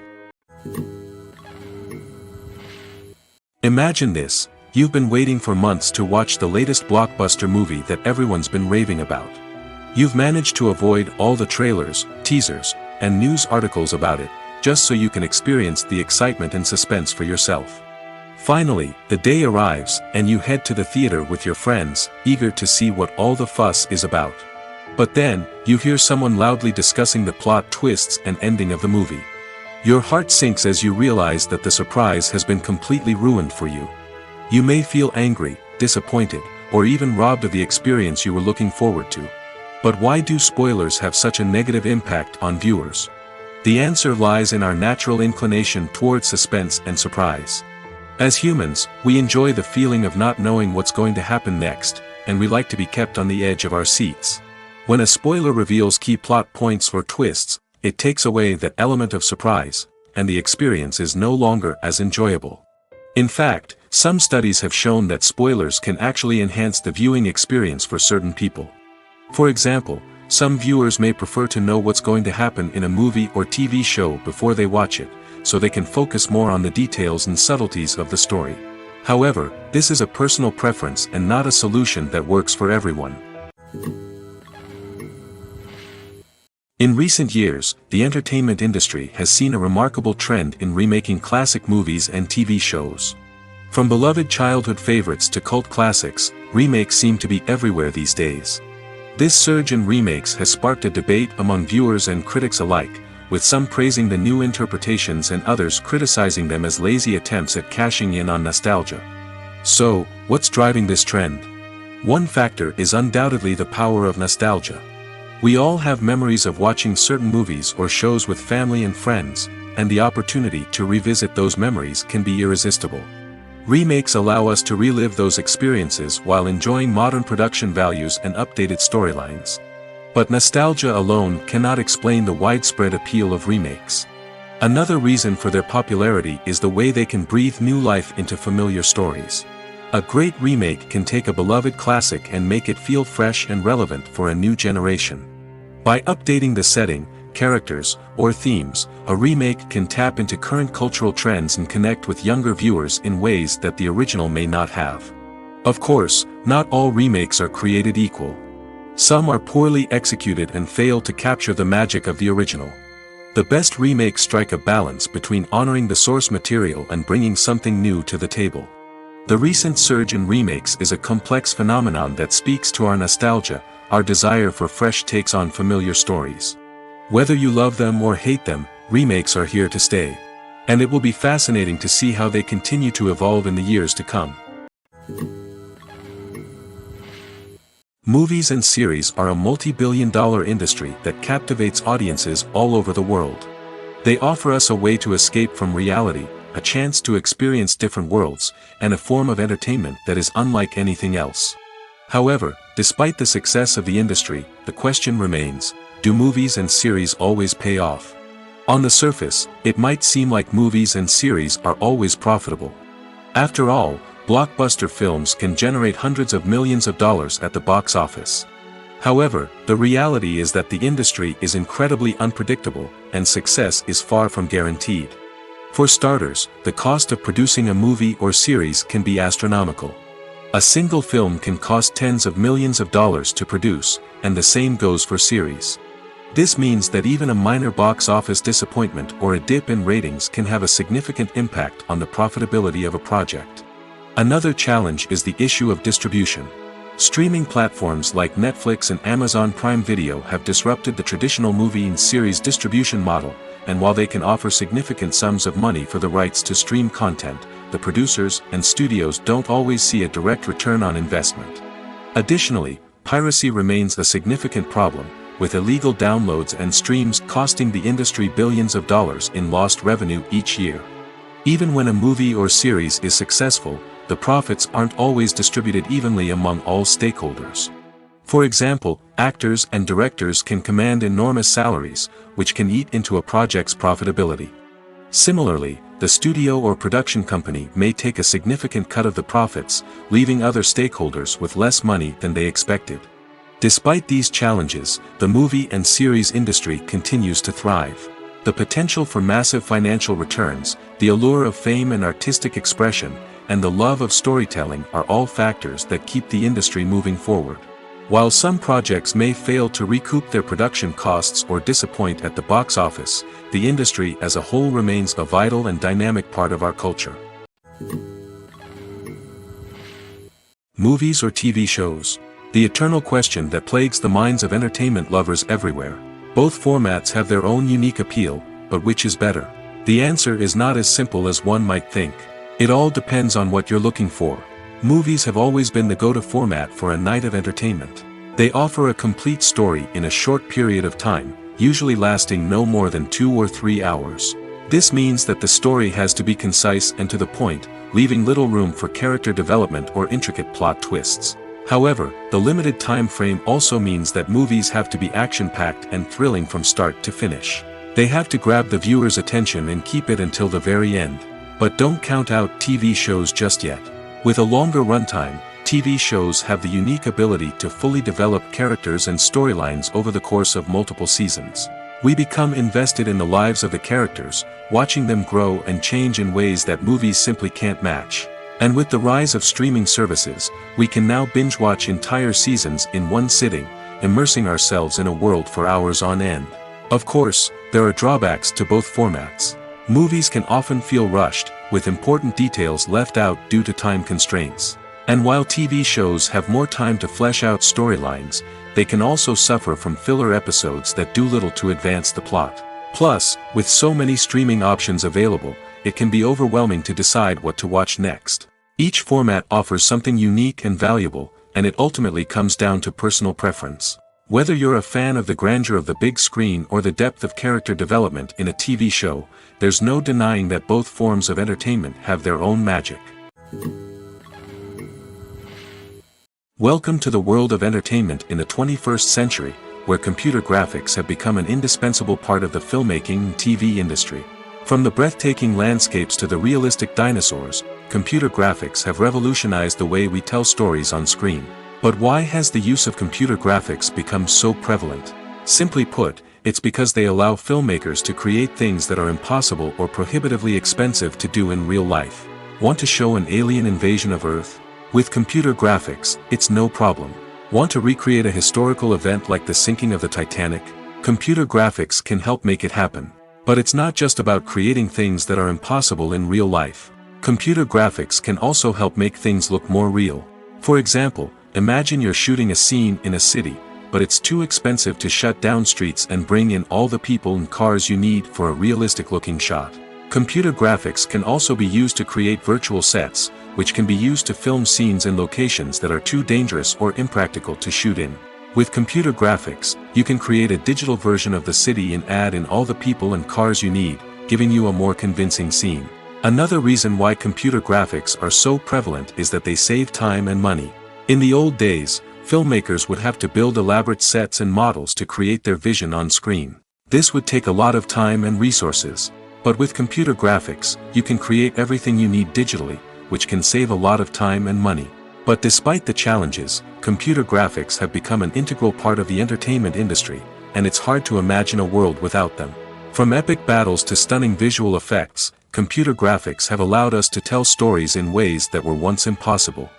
Imagine this: you've been waiting for months to watch the latest blockbuster movie that everyone's been raving about. You've managed to avoid all the trailers, teasers, and news articles about it, just so you can experience the excitement and suspense for yourself. Finally, the day arrives, and you head to the theater with your friends, eager to see what all the fuss is about. But then, you hear someone loudly discussing the plot twists and ending of the movie. Your heart sinks as you realize that the surprise has been completely ruined for you. You may feel angry, disappointed, or even robbed of the experience you were looking forward to. But why do spoilers have such a negative impact on viewers? The answer lies in our natural inclination toward suspense and surprise. As humans, we enjoy the feeling of not knowing what's going to happen next, and we like to be kept on the edge of our seats. When a spoiler reveals key plot points or twists, it takes away that element of surprise, and the experience is no longer as enjoyable. In fact, some studies have shown that spoilers can actually enhance the viewing experience for certain people. For example, some viewers may prefer to know what's going to happen in a movie or TV show before they watch it, so they can focus more on the details and subtleties of the story. However, this is a personal preference and not a solution that works for everyone. In recent years, the entertainment industry has seen a remarkable trend in remaking classic movies and TV shows. From beloved childhood favorites to cult classics, remakes seem to be everywhere these days. This surge in remakes has sparked a debate among viewers and critics alike, with some praising the new interpretations and others criticizing them as lazy attempts at cashing in on nostalgia. So, what's driving this trend? One factor is undoubtedly the power of nostalgia. We all have memories of watching certain movies or shows with family and friends, and the opportunity to revisit those memories can be irresistible. Remakes allow us to relive those experiences while enjoying modern production values and updated storylines. But nostalgia alone cannot explain the widespread appeal of remakes. Another reason for their popularity is the way they can breathe new life into familiar stories. A great remake can take a beloved classic and make it feel fresh and relevant for a new generation. By updating the setting, characters, or themes, a remake can tap into current cultural trends and connect with younger viewers in ways that the original may not have. Of course, not all remakes are created equal. Some are poorly executed and fail to capture the magic of the original. The best remakes strike a balance between honoring the source material and bringing something new to the table. The recent surge in remakes is a complex phenomenon that speaks to our nostalgia, our desire for fresh takes on familiar stories. Whether you love them or hate them, remakes are here to stay. And it will be fascinating to see how they continue to evolve in the years to come. Movies and series are a multi-billion-dollar industry that captivates audiences all over the world. They offer us a way to escape from reality, a chance to experience different worlds, and a form of entertainment that is unlike anything else. However, despite the success of the industry, the question remains, do movies and series always pay off? On the surface, it might seem like movies and series are always profitable. After all, blockbuster films can generate hundreds of millions of dollars at the box office. However, the reality is that the industry is incredibly unpredictable, and success is far from guaranteed. For starters, the cost of producing a movie or series can be astronomical. A single film can cost tens of millions of dollars to produce, and the same goes for series. This means that even a minor box office disappointment or a dip in ratings can have a significant impact on the profitability of a project. Another challenge is the issue of distribution. Streaming platforms like Netflix and Amazon Prime Video have disrupted the traditional movie and series distribution model, and while they can offer significant sums of money for the rights to stream content, the producers and studios don't always see a direct return on investment. Additionally, piracy remains a significant problem, with illegal downloads and streams costing the industry billions of dollars in lost revenue each year. Even when a movie or series is successful, the profits aren't always distributed evenly among all stakeholders. For example, actors and directors can command enormous salaries, which can eat into a project's profitability. Similarly, the studio or production company may take a significant cut of the profits, leaving other stakeholders with less money than they expected. Despite these challenges, the movie and series industry continues to thrive. The potential for massive financial returns, the allure of fame and artistic expression, and the love of storytelling are all factors that keep the industry moving forward. While some projects may fail to recoup their production costs or disappoint at the box office, the industry as a whole remains a vital and dynamic part of our culture. Movies or TV shows? The eternal question that plagues the minds of entertainment lovers everywhere. Both formats have their own unique appeal, but which is better? The answer is not as simple as one might think. It all depends on what you're looking for. Movies have always been the go-to format for a night of entertainment. They offer a complete story in a short period of time, usually lasting no more than 2 or 3 hours. This means that the story has to be concise and to the point, leaving little room for character development or intricate plot twists. However, the limited time frame also means that movies have to be action-packed and thrilling from start to finish. They have to grab the viewer's attention and keep it until the very end. But don't count out TV shows just yet. With a longer runtime, TV shows have the unique ability to fully develop characters and storylines over the course of multiple seasons. We become invested in the lives of the characters, watching them grow and change in ways that movies simply can't match. And with the rise of streaming services, we can now binge-watch entire seasons in one sitting, immersing ourselves in a world for hours on end. Of course, there are drawbacks to both formats. Movies can often feel rushed, with important details left out due to time constraints. And while TV shows have more time to flesh out storylines, they can also suffer from filler episodes that do little to advance the plot. Plus, with so many streaming options available, it can be overwhelming to decide what to watch next. Each format offers something unique and valuable, and it ultimately comes down to personal preference. Whether you're a fan of the grandeur of the big screen or the depth of character development in a TV show, there's no denying that both forms of entertainment have their own magic. Welcome to the world of entertainment in the 21st century, where computer graphics have become an indispensable part of the filmmaking and TV industry. From the breathtaking landscapes to the realistic dinosaurs, computer graphics have revolutionized the way we tell stories on screen. But why has the use of computer graphics become so prevalent? Simply put, it's because they allow filmmakers to create things that are impossible or prohibitively expensive to do in real life. Want to show an alien invasion of Earth? With computer graphics, it's no problem. Want to recreate a historical event like the sinking of the Titanic? Computer graphics can help make it happen. But it's not just about creating things that are impossible in real life. Computer graphics can also help make things look more real. For example, imagine you're shooting a scene in a city, but it's too expensive to shut down streets and bring in all the people and cars you need for a realistic-looking shot. Computer graphics can also be used to create virtual sets, which can be used to film scenes in locations that are too dangerous or impractical to shoot in. With computer graphics, you can create a digital version of the city and add in all the people and cars you need, giving you a more convincing scene. Another reason why computer graphics are so prevalent is that they save time and money. In the old days, filmmakers would have to build elaborate sets and models to create their vision on screen. This would take a lot of time and resources. But with computer graphics, you can create everything you need digitally, which can save a lot of time and money. But despite the challenges, computer graphics have become an integral part of the entertainment industry, and it's hard to imagine a world without them. From epic battles to stunning visual effects, computer graphics have allowed us to tell stories in ways that were once impossible.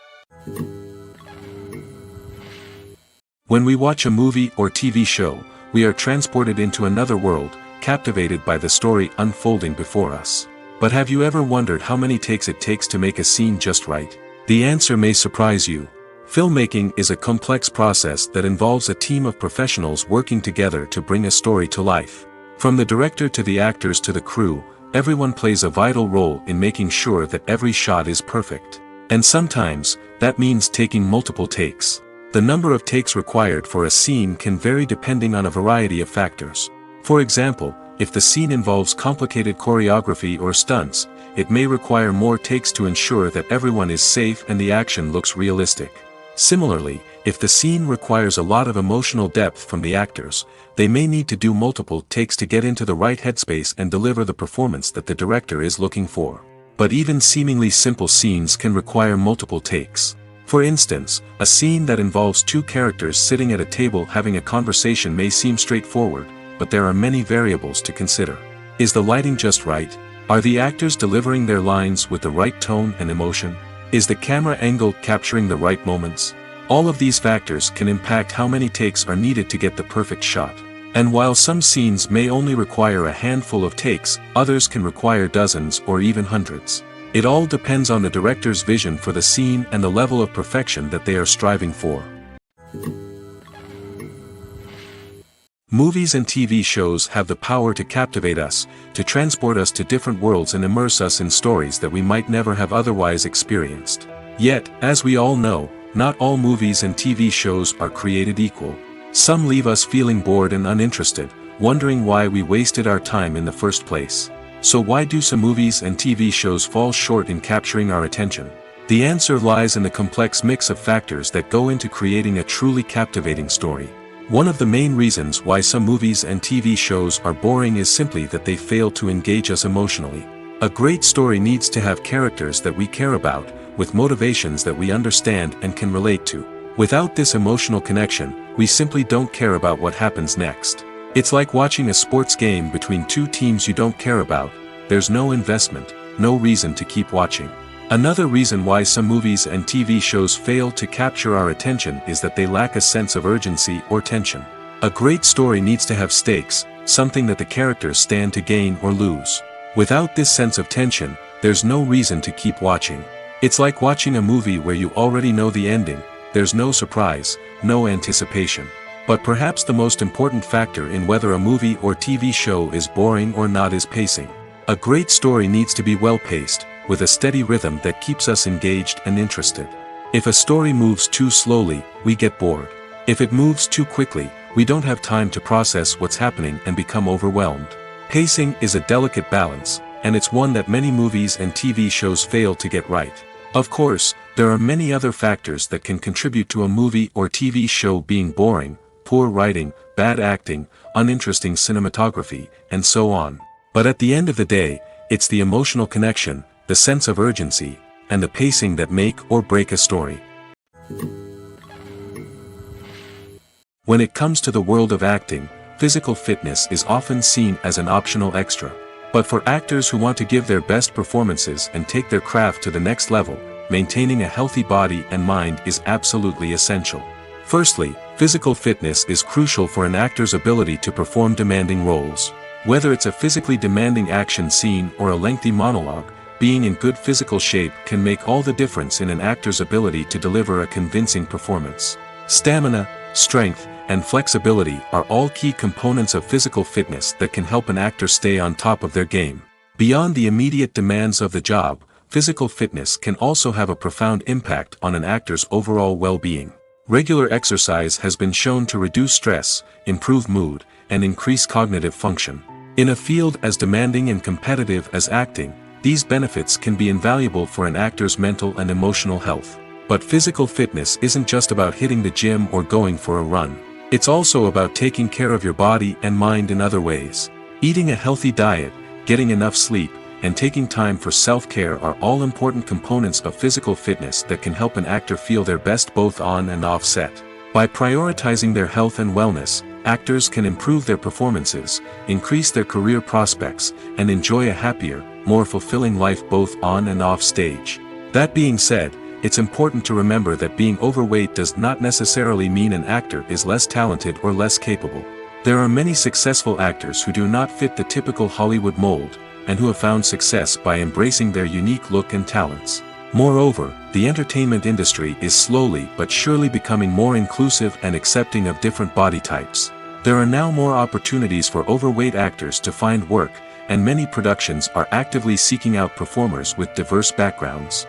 When we watch a movie or TV show, we are transported into another world, captivated by the story unfolding before us. But have you ever wondered how many takes it takes to make a scene just right? The answer may surprise you. Filmmaking is a complex process that involves a team of professionals working together to bring a story to life. From the director to the actors to the crew, everyone plays a vital role in making sure that every shot is perfect. And sometimes, that means taking multiple takes. The number of takes required for a scene can vary depending on a variety of factors. For example, if the scene involves complicated choreography or stunts, it may require more takes to ensure that everyone is safe and the action looks realistic. Similarly, if the scene requires a lot of emotional depth from the actors, they may need to do multiple takes to get into the right headspace and deliver the performance that the director is looking for. But even seemingly simple scenes can require multiple takes. For instance, a scene that involves two characters sitting at a table having a conversation may seem straightforward, but there are many variables to consider. Is the lighting just right? Are the actors delivering their lines with the right tone and emotion? Is the camera angle capturing the right moments? All of these factors can impact how many takes are needed to get the perfect shot. And while some scenes may only require a handful of takes, others can require dozens or even hundreds. It all depends on the director's vision for the scene and the level of perfection that they are striving for. Movies and TV shows have the power to captivate us, to transport us to different worlds and immerse us in stories that we might never have otherwise experienced. Yet, as we all know, not all movies and TV shows are created equal. Some leave us feeling bored and uninterested, wondering why we wasted our time in the first place. So why do some movies and TV shows fall short in capturing our attention? The answer lies in the complex mix of factors that go into creating a truly captivating story. One of the main reasons why some movies and TV shows are boring is simply that they fail to engage us emotionally. A great story needs to have characters that we care about, with motivations that we understand and can relate to. Without this emotional connection, we simply don't care about what happens next. It's like watching a sports game between two teams you don't care about. There's no investment, no reason to keep watching. Another reason why some movies and TV shows fail to capture our attention is that they lack a sense of urgency or tension. A great story needs to have stakes, something that the characters stand to gain or lose. Without this sense of tension, there's no reason to keep watching. It's like watching a movie where you already know the ending. There's no surprise, no anticipation. But perhaps the most important factor in whether a movie or TV show is boring or not is pacing. A great story needs to be well-paced, with a steady rhythm that keeps us engaged and interested. If a story moves too slowly, we get bored. If it moves too quickly, we don't have time to process what's happening and become overwhelmed. Pacing is a delicate balance, and it's one that many movies and TV shows fail to get right. Of course, there are many other factors that can contribute to a movie or TV show being boring: poor writing, bad acting, uninteresting cinematography, and so on. But at the end of the day, it's the emotional connection, the sense of urgency, and the pacing that make or break a story. When it comes to the world of acting, physical fitness is often seen as an optional extra. But for actors who want to give their best performances and take their craft to the next level, maintaining a healthy body and mind is absolutely essential. Firstly, physical fitness is crucial for an actor's ability to perform demanding roles. Whether it's a physically demanding action scene or a lengthy monologue, being in good physical shape can make all the difference in an actor's ability to deliver a convincing performance. Stamina, strength, and flexibility are all key components of physical fitness that can help an actor stay on top of their game. Beyond the immediate demands of the job, physical fitness can also have a profound impact on an actor's overall well-being. Regular exercise has been shown to reduce stress, improve mood, and increase cognitive function. In a field as demanding and competitive as acting, these benefits can be invaluable for an actor's mental and emotional health. But physical fitness isn't just about hitting the gym or going for a run. It's also about taking care of your body and mind in other ways. Eating a healthy diet, getting enough sleep, and taking time for self-care are all important components of physical fitness that can help an actor feel their best both on and off set. By prioritizing their health and wellness, actors can improve their performances, increase their career prospects, and enjoy a happier, more fulfilling life both on and off stage. That being said, it's important to remember that being overweight does not necessarily mean an actor is less talented or less capable. There are many successful actors who do not fit the typical Hollywood mold, and who have found success by embracing their unique look and talents. Moreover, the entertainment industry is slowly but surely becoming more inclusive and accepting of different body types. There are now more opportunities for overweight actors to find work, and many productions are actively seeking out performers with diverse backgrounds.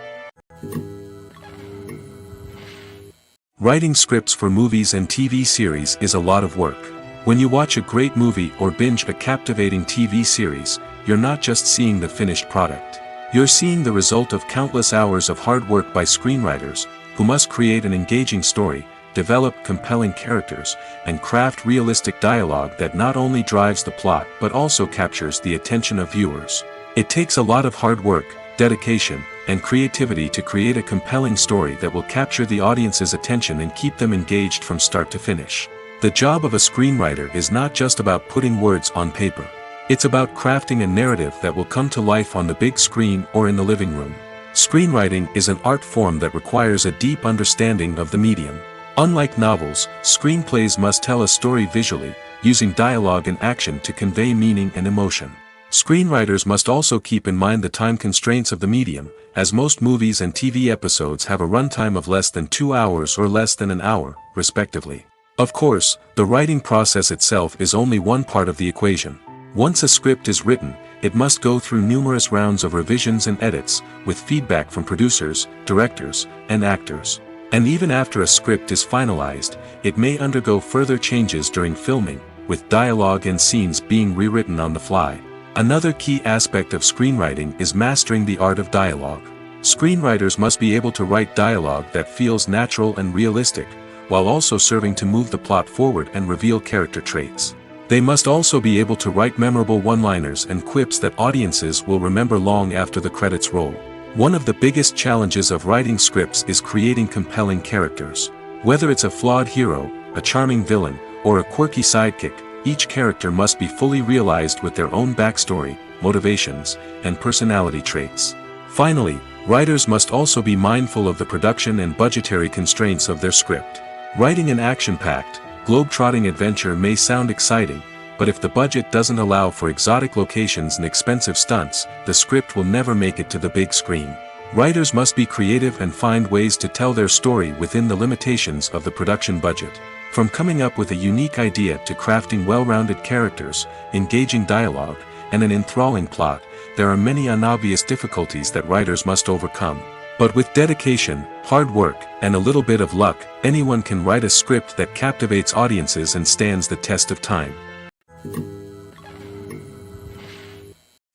Writing scripts for movies and TV series is a lot of work. When you watch a great movie or binge a captivating TV series, you're not just seeing the finished product. You're seeing the result of countless hours of hard work by screenwriters, who must create an engaging story, develop compelling characters, and craft realistic dialogue that not only drives the plot but also captures the attention of viewers. It takes a lot of hard work, dedication, and creativity to create a compelling story that will capture the audience's attention and keep them engaged from start to finish. The job of a screenwriter is not just about putting words on paper. It's about crafting a narrative that will come to life on the big screen or in the living room. Screenwriting is an art form that requires a deep understanding of the medium. Unlike novels, screenplays must tell a story visually, using dialogue and action to convey meaning and emotion. Screenwriters must also keep in mind the time constraints of the medium, as most movies and TV episodes have a runtime of less than 2 hours or less than an hour, respectively. Of course, the writing process itself is only one part of the equation. Once a script is written, it must go through numerous rounds of revisions and edits, with feedback from producers, directors, and actors. And even after a script is finalized, it may undergo further changes during filming, with dialogue and scenes being rewritten on the fly. Another key aspect of screenwriting is mastering the art of dialogue. Screenwriters must be able to write dialogue that feels natural and realistic, while also serving to move the plot forward and reveal character traits. They must also be able to write memorable one-liners and quips that audiences will remember long after the credits roll. One of the biggest challenges of writing scripts is creating compelling characters. Whether it's a flawed hero, a charming villain, or a quirky sidekick, each character must be fully realized with their own backstory, motivations, and personality traits. Finally, writers must also be mindful of the production and budgetary constraints of their script. Writing an action-packed, globe-trotting adventure may sound exciting, but if the budget doesn't allow for exotic locations and expensive stunts, the script will never make it to the big screen. Writers must be creative and find ways to tell their story within the limitations of the production budget. From coming up with a unique idea to crafting well-rounded characters, engaging dialogue, and an enthralling plot, there are many unobvious difficulties that writers must overcome. But with dedication, hard work, and a little bit of luck, anyone can write a script that captivates audiences and stands the test of time.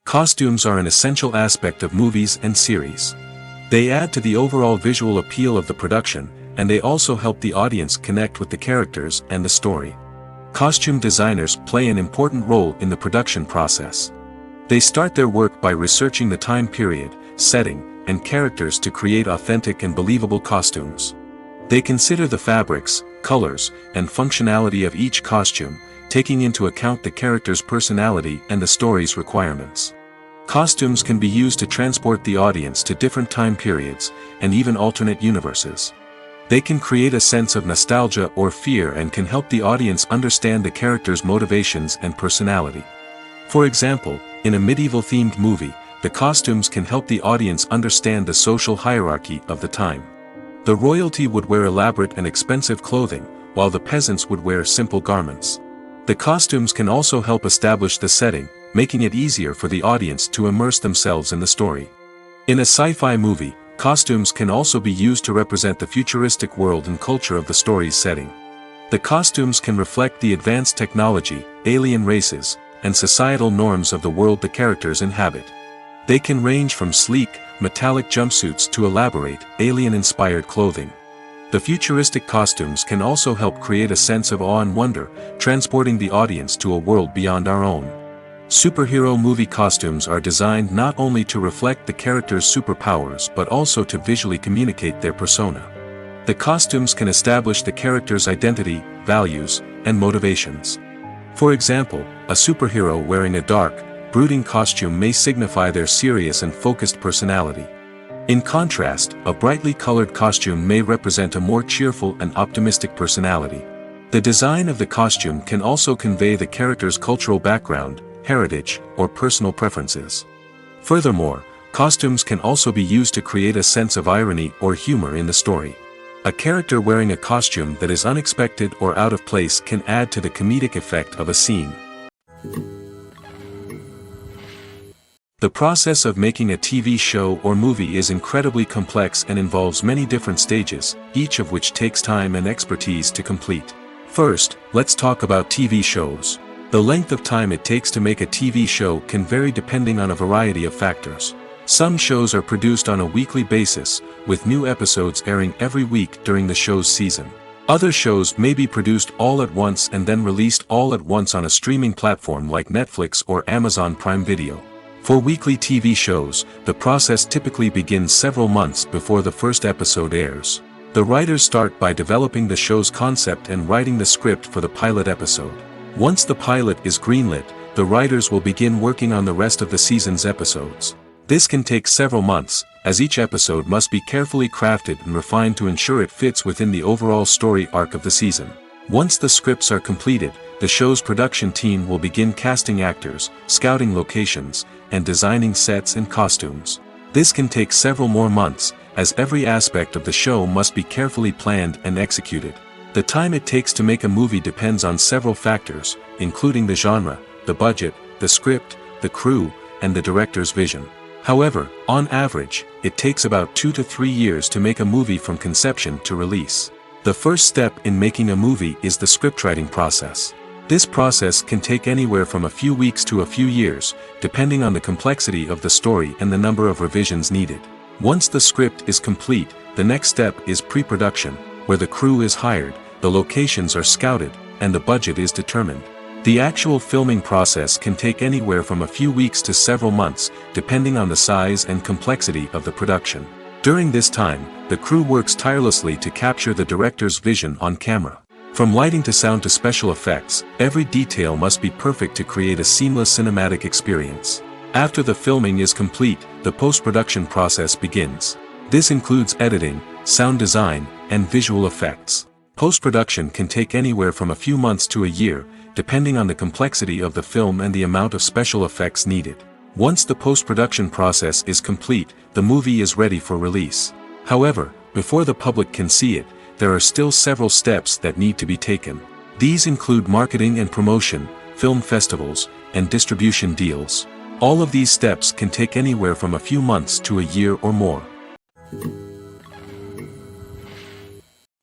Costumes are an essential aspect of movies and series. They add to the overall visual appeal of the production, and they also help the audience connect with the characters and the story. Costume designers play an important role in the production process. They start their work by researching the time period, setting, and characters to create authentic and believable costumes. They consider the fabrics, colors, and functionality of each costume, taking into account the character's personality and the story's requirements. Costumes can be used to transport the audience to different time periods, and even alternate universes. They can create a sense of nostalgia or fear and can help the audience understand the character's motivations and personality. For example, in a medieval-themed movie, the costumes can help the audience understand the social hierarchy of the time. The royalty would wear elaborate and expensive clothing, while the peasants would wear simple garments. The costumes can also help establish the setting, making it easier for the audience to immerse themselves in the story. In a sci-fi movie, costumes can also be used to represent the futuristic world and culture of the story's setting. The costumes can reflect the advanced technology, alien races, and societal norms of the world the characters inhabit. They can range from sleek, metallic jumpsuits to elaborate, alien-inspired clothing. The futuristic costumes can also help create a sense of awe and wonder, transporting the audience to a world beyond our own. Superhero movie costumes are designed not only to reflect the character's superpowers but also to visually communicate their persona. The costumes can establish the character's identity, values, and motivations. For example, a superhero wearing a dark, brooding costume may signify their serious and focused personality. In contrast, a brightly colored costume may represent a more cheerful and optimistic personality. The design of the costume can also convey the character's cultural background, heritage, or personal preferences. Furthermore, costumes can also be used to create a sense of irony or humor in the story. A character wearing a costume that is unexpected or out of place can add to the comedic effect of a scene. The process of making a TV show or movie is incredibly complex and involves many different stages, each of which takes time and expertise to complete. First, let's talk about TV shows. The length of time it takes to make a TV show can vary depending on a variety of factors. Some shows are produced on a weekly basis, with new episodes airing every week during the show's season. Other shows may be produced all at once and then released all at once on a streaming platform like Netflix or Amazon Prime Video. For weekly TV shows, the process typically begins several months before the first episode airs. The writers start by developing the show's concept and writing the script for the pilot episode. Once the pilot is greenlit, the writers will begin working on the rest of the season's episodes. This can take several months, as each episode must be carefully crafted and refined to ensure it fits within the overall story arc of the season. Once the scripts are completed, the show's production team will begin casting actors, scouting locations, and designing sets and costumes. This can take several more months, as every aspect of the show must be carefully planned and executed. The time it takes to make a movie depends on several factors, including the genre, the budget, the script, the crew, and the director's vision. However, on average, it takes about 2 to 3 years to make a movie from conception to release. The first step in making a movie is the scriptwriting process. This process can take anywhere from a few weeks to a few years, depending on the complexity of the story and the number of revisions needed. Once the script is complete, the next step is pre-production, where the crew is hired, the locations are scouted, and the budget is determined. The actual filming process can take anywhere from a few weeks to several months, depending on the size and complexity of the production. During this time, the crew works tirelessly to capture the director's vision on camera. From lighting to sound to special effects, every detail must be perfect to create a seamless cinematic experience. After the filming is complete, the post-production process begins. This includes editing, sound design, and visual effects. Post-production can take anywhere from a few months to a year, depending on the complexity of the film and the amount of special effects needed. Once the post-production process is complete, the movie is ready for release. However, before the public can see it, there are still several steps that need to be taken. These include marketing and promotion, film festivals, and distribution deals. All of these steps can take anywhere from a few months to a year or more.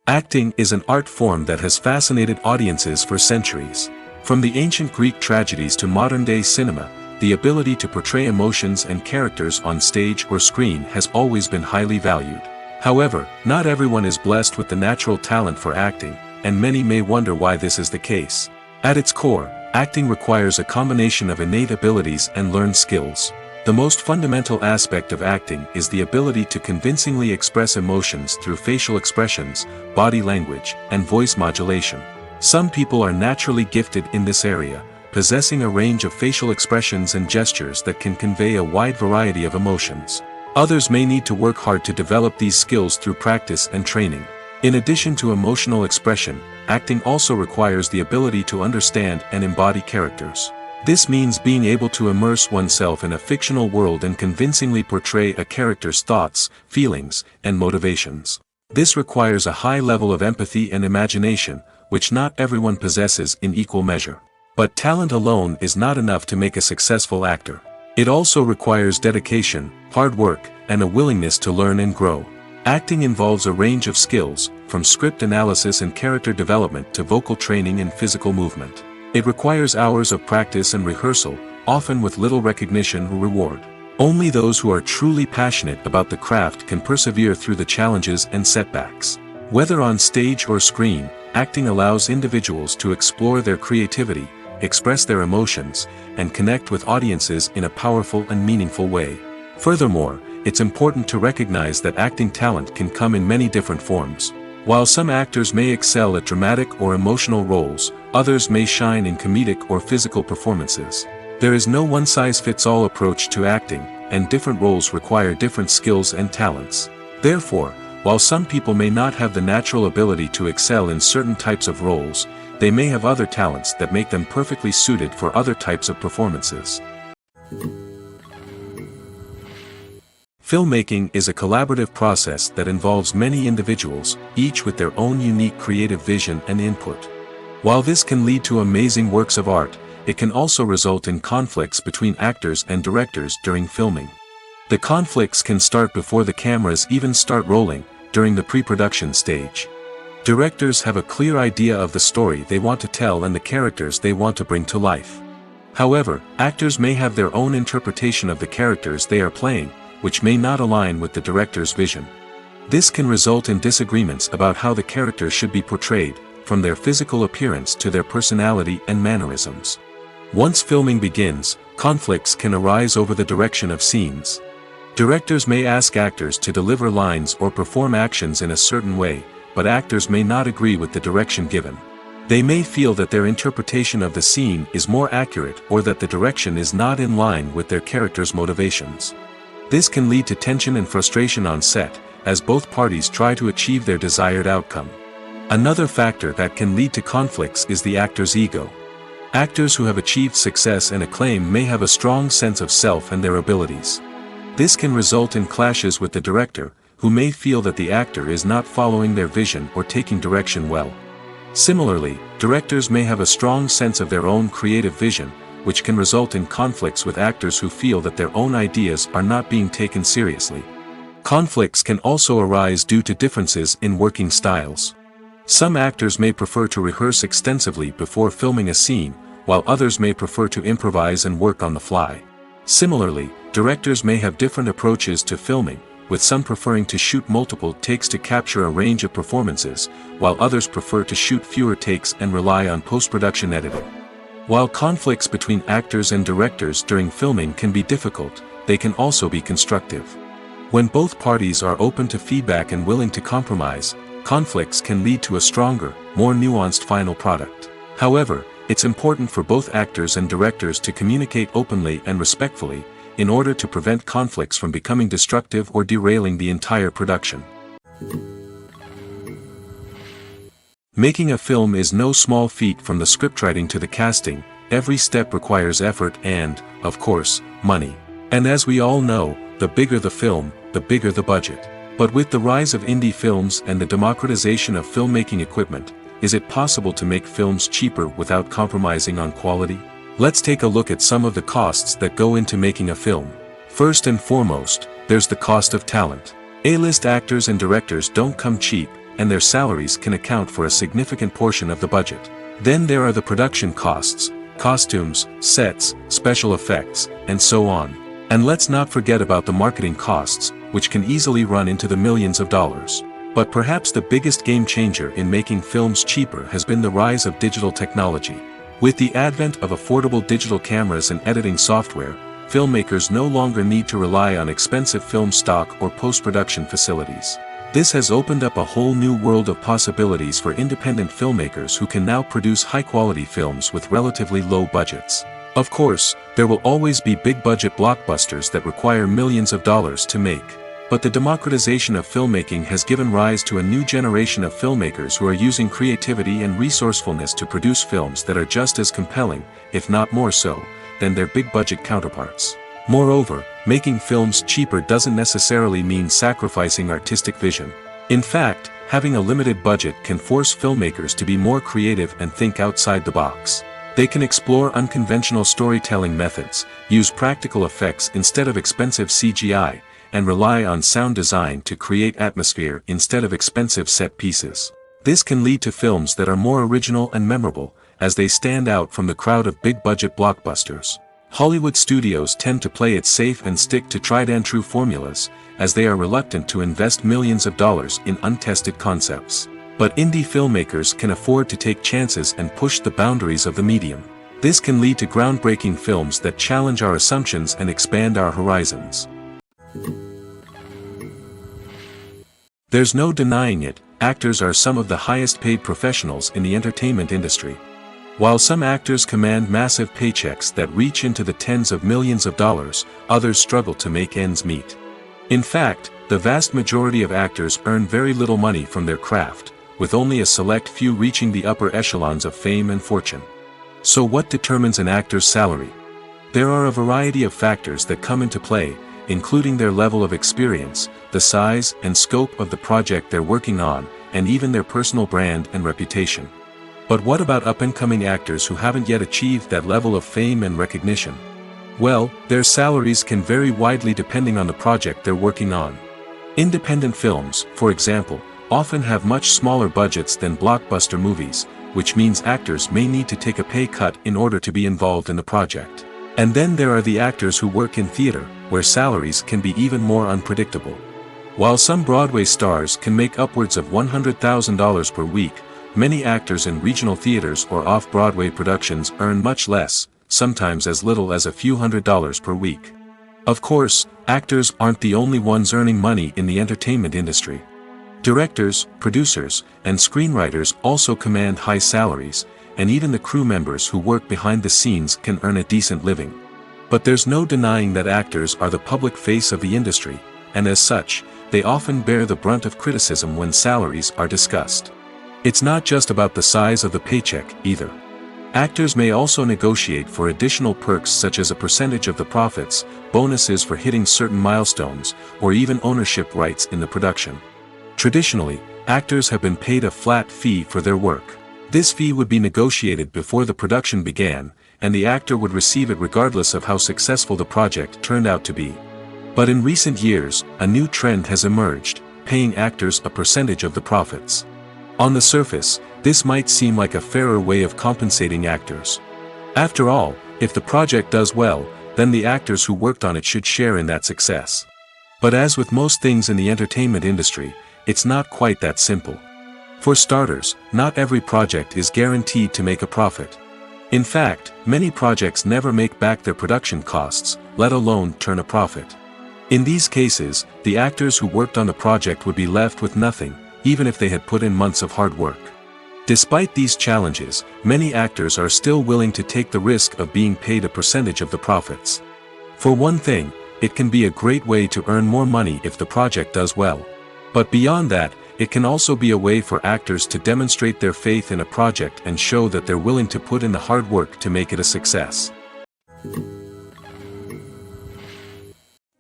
Acting is an art form that has fascinated audiences for centuries. From the ancient Greek tragedies to modern-day cinema, the ability to portray emotions and characters on stage or screen has always been highly valued. However, not everyone is blessed with the natural talent for acting, and many may wonder why this is the case. At its core, acting requires a combination of innate abilities and learned skills. The most fundamental aspect of acting is the ability to convincingly express emotions through facial expressions, body language, and voice modulation. Some people are naturally gifted in this area, possessing a range of facial expressions and gestures that can convey a wide variety of emotions. Others may need to work hard to develop these skills through practice and training. In addition to emotional expression, acting also requires the ability to understand and embody characters. This means being able to immerse oneself in a fictional world and convincingly portray a character's thoughts, feelings, and motivations. This requires a high level of empathy and imagination, which not everyone possesses in equal measure. But talent alone is not enough to make a successful actor. It also requires dedication, hard work, and a willingness to learn and grow. Acting involves a range of skills, from script analysis and character development to vocal training and physical movement. It requires hours of practice and rehearsal, often with little recognition or reward. Only those who are truly passionate about the craft can persevere through the challenges and setbacks. Whether on stage or screen, acting allows individuals to explore their creativity, express their emotions, and connect with audiences in a powerful and meaningful way. Furthermore, it's important to recognize that acting talent can come in many different forms. While some actors may excel at dramatic or emotional roles, others may shine in comedic or physical performances. There is no one-size-fits-all approach to acting, and different roles require different skills and talents. Therefore, while some people may not have the natural ability to excel in certain types of roles, they may have other talents that make them perfectly suited for other types of performances. Filmmaking is a collaborative process that involves many individuals, each with their own unique creative vision and input. While this can lead to amazing works of art, it can also result in conflicts between actors and directors during filming. The conflicts can start before the cameras even start rolling, during the pre-production stage. Directors have a clear idea of the story they want to tell and the characters they want to bring to life. However, actors may have their own interpretation of the characters they are playing, which may not align with the director's vision. This can result in disagreements about how the characters should be portrayed, from their physical appearance to their personality and mannerisms. Once filming begins, conflicts can arise over the direction of scenes. Directors may ask actors to deliver lines or perform actions in a certain way, but actors may not agree with the direction given. They may feel that their interpretation of the scene is more accurate or that the direction is not in line with their character's motivations. This can lead to tension and frustration on set, as both parties try to achieve their desired outcome. Another factor that can lead to conflicts is the actor's ego. Actors who have achieved success and acclaim may have a strong sense of self and their abilities. This can result in clashes with the director, who may feel that the actor is not following their vision or taking direction well. Similarly, directors may have a strong sense of their own creative vision, which can result in conflicts with actors who feel that their own ideas are not being taken seriously. Conflicts can also arise due to differences in working styles. Some actors may prefer to rehearse extensively before filming a scene, while others may prefer to improvise and work on the fly. Similarly, directors may have different approaches to filming, with some preferring to shoot multiple takes to capture a range of performances, while others prefer to shoot fewer takes and rely on post-production editing. While conflicts between actors and directors during filming can be difficult, they can also be constructive. When both parties are open to feedback and willing to compromise, conflicts can lead to a stronger, more nuanced final product. However, it's important for both actors and directors to communicate openly and respectfully, in order to prevent conflicts from becoming destructive or derailing the entire production. Making a film is no small feat. From the scriptwriting to the casting, every step requires effort and, of course, money. And as we all know, the bigger the film, the bigger the budget. But with the rise of indie films and the democratization of filmmaking equipment, is it possible to make films cheaper without compromising on quality? Let's take a look at some of the costs that go into making a film. First and foremost, there's the cost of talent. A-list actors and directors don't come cheap, and their salaries can account for a significant portion of the budget. Then there are the production costs, costumes, sets, special effects, and so on. And let's not forget about the marketing costs, which can easily run into the millions of dollars. But perhaps the biggest game changer in making films cheaper has been the rise of digital technology. With the advent of affordable digital cameras and editing software, filmmakers no longer need to rely on expensive film stock or post-production facilities. This has opened up a whole new world of possibilities for independent filmmakers who can now produce high-quality films with relatively low budgets. Of course, there will always be big-budget blockbusters that require millions of dollars to make. But the democratization of filmmaking has given rise to a new generation of filmmakers who are using creativity and resourcefulness to produce films that are just as compelling, if not more so, than their big-budget counterparts. Moreover, making films cheaper doesn't necessarily mean sacrificing artistic vision. In fact, having a limited budget can force filmmakers to be more creative and think outside the box. They can explore unconventional storytelling methods, use practical effects instead of expensive CGI, and rely on sound design to create atmosphere instead of expensive set pieces. This can lead to films that are more original and memorable, as they stand out from the crowd of big-budget blockbusters. Hollywood studios tend to play it safe and stick to tried-and-true formulas, as they are reluctant to invest millions of dollars in untested concepts. But indie filmmakers can afford to take chances and push the boundaries of the medium. This can lead to groundbreaking films that challenge our assumptions and expand our horizons. There's no denying it, actors are some of the highest-paid professionals in the entertainment industry. While some actors command massive paychecks that reach into the tens of millions of dollars, others struggle to make ends meet. In fact, the vast majority of actors earn very little money from their craft, with only a select few reaching the upper echelons of fame and fortune. So what determines an actor's salary? There are a variety of factors that come into play, including their level of experience, the size and scope of the project they're working on, and even their personal brand and reputation. But what about up-and-coming actors who haven't yet achieved that level of fame and recognition? Well, their salaries can vary widely depending on the project they're working on. Independent films, for example, often have much smaller budgets than blockbuster movies, which means actors may need to take a pay cut in order to be involved in the project. And then there are the actors who work in theater, where salaries can be even more unpredictable. While some Broadway stars can make upwards of $100,000 per week, many actors in regional theaters or off-Broadway productions earn much less, sometimes as little as a few $100s per week. Of course, actors aren't the only ones earning money in the entertainment industry. Directors, producers, and screenwriters also command high salaries, and even the crew members who work behind the scenes can earn a decent living. But there's no denying that actors are the public face of the industry, and as such, they often bear the brunt of criticism when salaries are discussed. It's not just about the size of the paycheck, either. Actors may also negotiate for additional perks such as a percentage of the profits, bonuses for hitting certain milestones, or even ownership rights in the production. Traditionally, actors have been paid a flat fee for their work. This fee would be negotiated before the production began, and the actor would receive it regardless of how successful the project turned out to be. But in recent years, a new trend has emerged, paying actors a percentage of the profits. On the surface, this might seem like a fairer way of compensating actors. After all, if the project does well, then the actors who worked on it should share in that success. But as with most things in the entertainment industry, it's not quite that simple. For starters, not every project is guaranteed to make a profit. In fact, many projects never make back their production costs, let alone turn a profit. In these cases, the actors who worked on the project would be left with nothing, even if they had put in months of hard work. Despite these challenges, many actors are still willing to take the risk of being paid a percentage of the profits. For one thing, it can be a great way to earn more money if the project does well. But beyond that, it can also be a way for actors to demonstrate their faith in a project and show that they're willing to put in the hard work to make it a success.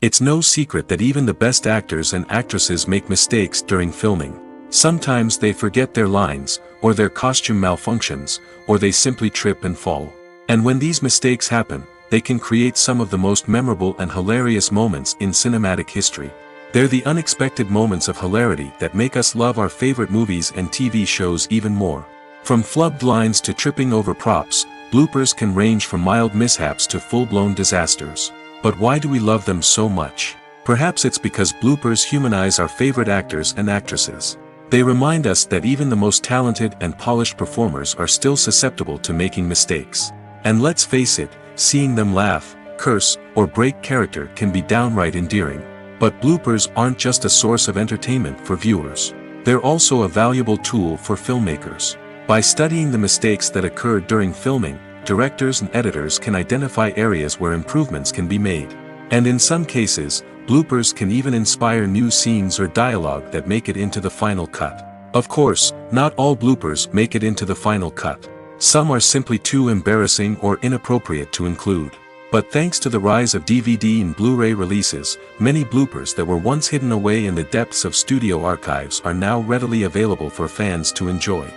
It's no secret that even the best actors and actresses make mistakes during filming. Sometimes they forget their lines, or their costume malfunctions, or they simply trip and fall. And when these mistakes happen, they can create some of the most memorable and hilarious moments in cinematic history. They're the unexpected moments of hilarity that make us love our favorite movies and TV shows even more. From flubbed lines to tripping over props, bloopers can range from mild mishaps to full-blown disasters. But why do we love them so much? Perhaps it's because bloopers humanize our favorite actors and actresses. They remind us that even the most talented and polished performers are still susceptible to making mistakes. And let's face it, seeing them laugh, curse, or break character can be downright endearing. But bloopers aren't just a source of entertainment for viewers. They're also a valuable tool for filmmakers. By studying the mistakes that occurred during filming, directors and editors can identify areas where improvements can be made. And in some cases, bloopers can even inspire new scenes or dialogue that make it into the final cut. Of course, not all bloopers make it into the final cut. Some are simply too embarrassing or inappropriate to include. But thanks to the rise of DVD and Blu-ray releases, many bloopers that were once hidden away in the depths of studio archives are now readily available for fans to enjoy.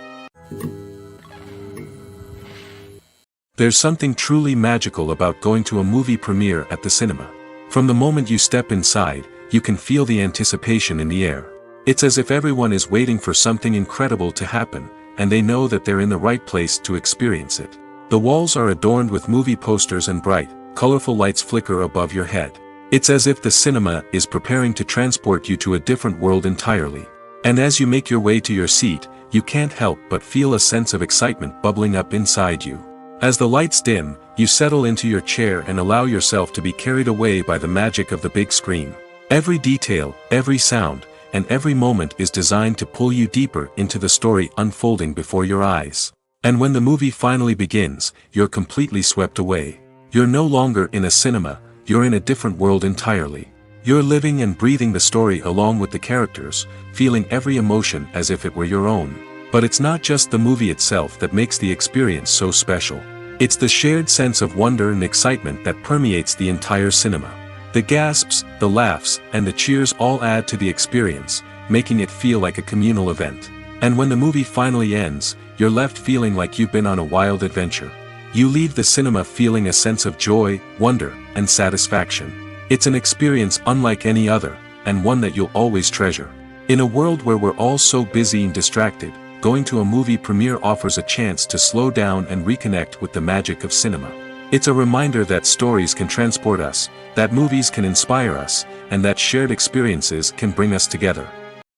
There's something truly magical about going to a movie premiere at the cinema. From the moment you step inside, you can feel the anticipation in the air. It's as if everyone is waiting for something incredible to happen, and they know that they're in the right place to experience it. The walls are adorned with movie posters and bright, colorful lights flicker above your head. It's as if the cinema is preparing to transport you to a different world entirely. And as you make your way to your seat, you can't help but feel a sense of excitement bubbling up inside you. As the lights dim, you settle into your chair and allow yourself to be carried away by the magic of the big screen. Every detail, every sound, and every moment is designed to pull you deeper into the story unfolding before your eyes. And when the movie finally begins, you're completely swept away. You're no longer in a cinema, you're in a different world entirely. You're living and breathing the story along with the characters, feeling every emotion as if it were your own. But it's not just the movie itself that makes the experience so special. It's the shared sense of wonder and excitement that permeates the entire cinema. The gasps, the laughs, and the cheers all add to the experience, making it feel like a communal event. And when the movie finally ends, you're left feeling like you've been on a wild adventure. You leave the cinema feeling a sense of joy, wonder, and satisfaction. It's an experience unlike any other, and one that you'll always treasure. In a world where we're all so busy and distracted, going to a movie premiere offers a chance to slow down and reconnect with the magic of cinema. It's a reminder that stories can transport us, that movies can inspire us, and that shared experiences can bring us together.